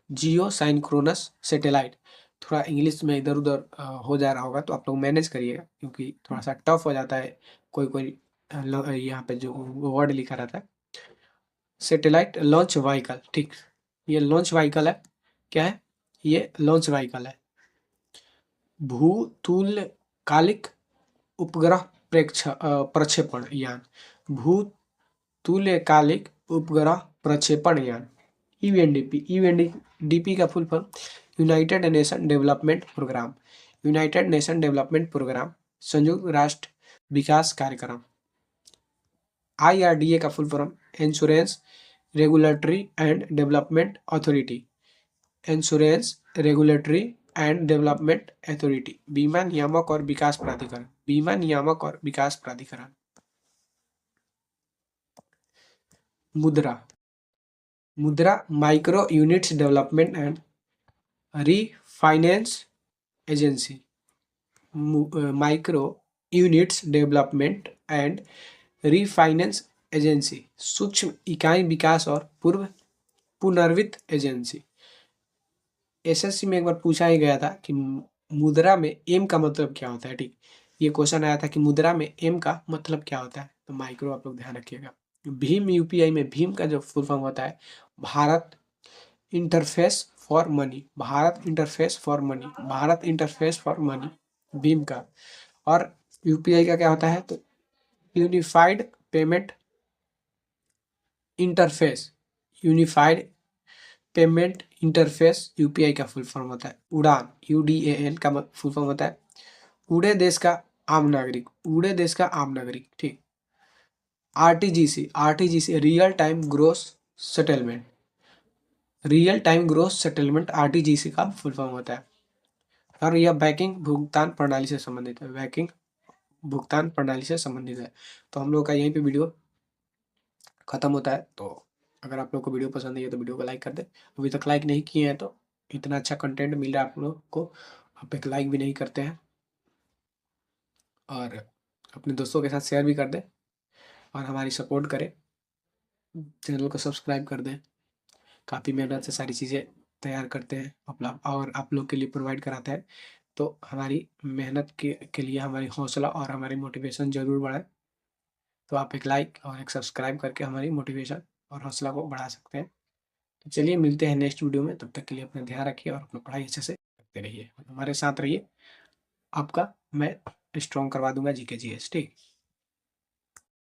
जियो साइनक्रोनस सैटेलाइट। थोड़ा इंग्लिश में इधर उधर हो जा रहा होगा तो आप लोग मैनेज करिएगा, क्योंकि थोड़ा सा टफ हो जाता है कोई यहाँ पे जो वर्ड लिखा रहता है। सैटेलाइट लॉन्च व्हीकल, ठीक, ये लॉन्च व्हीकल है। क्या है ये? लॉन्च व्हीकल है। भूतुल्यकालिक उपग्रह प्रक्षेपण यान। भूतुल्यकालिक उपग्रह प्रक्षेपण यान, यूएनडीपी का full form United Nation Development Programme, संयुक्त राष्ट्र विकास कार्यक्रम। आईआरडीए का full form Insurance Regulatory and Development Authority, बीमा नियामक और विकास प्राधिकरण। MUDRA Micro Units Development and Refinance Agency. Micro Units Development and Refinance Agency, सूक्ष्म इकाई विकास और पुनर्वित्त एजेंसी। एसएससी में एक बार पूछा ही गया था कि मुद्रा में एम का मतलब क्या होता है। ठीक, ये क्वेश्चन आया था कि मुद्रा में एम का मतलब क्या होता है, तो माइक्रो आप लोग ध्यान रखिएगा। भीम यूपीआई में भीम का जो फुल फॉर्म होता है Bharat interface for money, Bhim का। और यूपीआई का क्या होता है, तो यूनिफाइड पेमेंट इंटरफेस यूपीआई का फुल फॉर्म होता है। उड़ान यूडीएएन का फुल फॉर्म होता है उड़े देश का आम नागरिक। ठीक, आरटीजीसी रियल टाइम ग्रोस सेटलमेंट आरटीजीसी का फुल फॉर्म होता है। और यह बैंकिंग भुगतान प्रणाली से संबंधित है। तो हम लोग का यहीं पे वीडियो खत्म होता है। तो अगर आप लोग को वीडियो पसंद आई है तो वीडियो को लाइक कर दे। अभी तक लाइक नहीं किए हैं तो इतना अच्छा कंटेंट मिल रहा है आप लोग को, आप एक लाइक भी नहीं करते हैं। और अपने दोस्तों के साथ शेयर भी कर दें और हमारी सपोर्ट करें, चैनल को सब्सक्राइब कर दें। काफ़ी मेहनत से सारी चीज़ें तैयार करते हैं और आप लोग के लिए प्रोवाइड कराते हैं। तो हमारी मेहनत के लिए हमारी हौसला और हमारी मोटिवेशन ज़रूर बढ़े। तो आप एक लाइक और एक सब्सक्राइब करके हमारी मोटिवेशन और हौसला को बढ़ा सकते हैं। तो चलिए मिलते हैं नेक्स्ट वीडियो में, तब तक के लिए अपना ध्यान रखिए और अपना पढ़ाई अच्छे से करते रहिए, हमारे साथ रहिए। आपका मैं स्ट्रॉन्ग करवा दूंगा जीके जीएस। ठीक।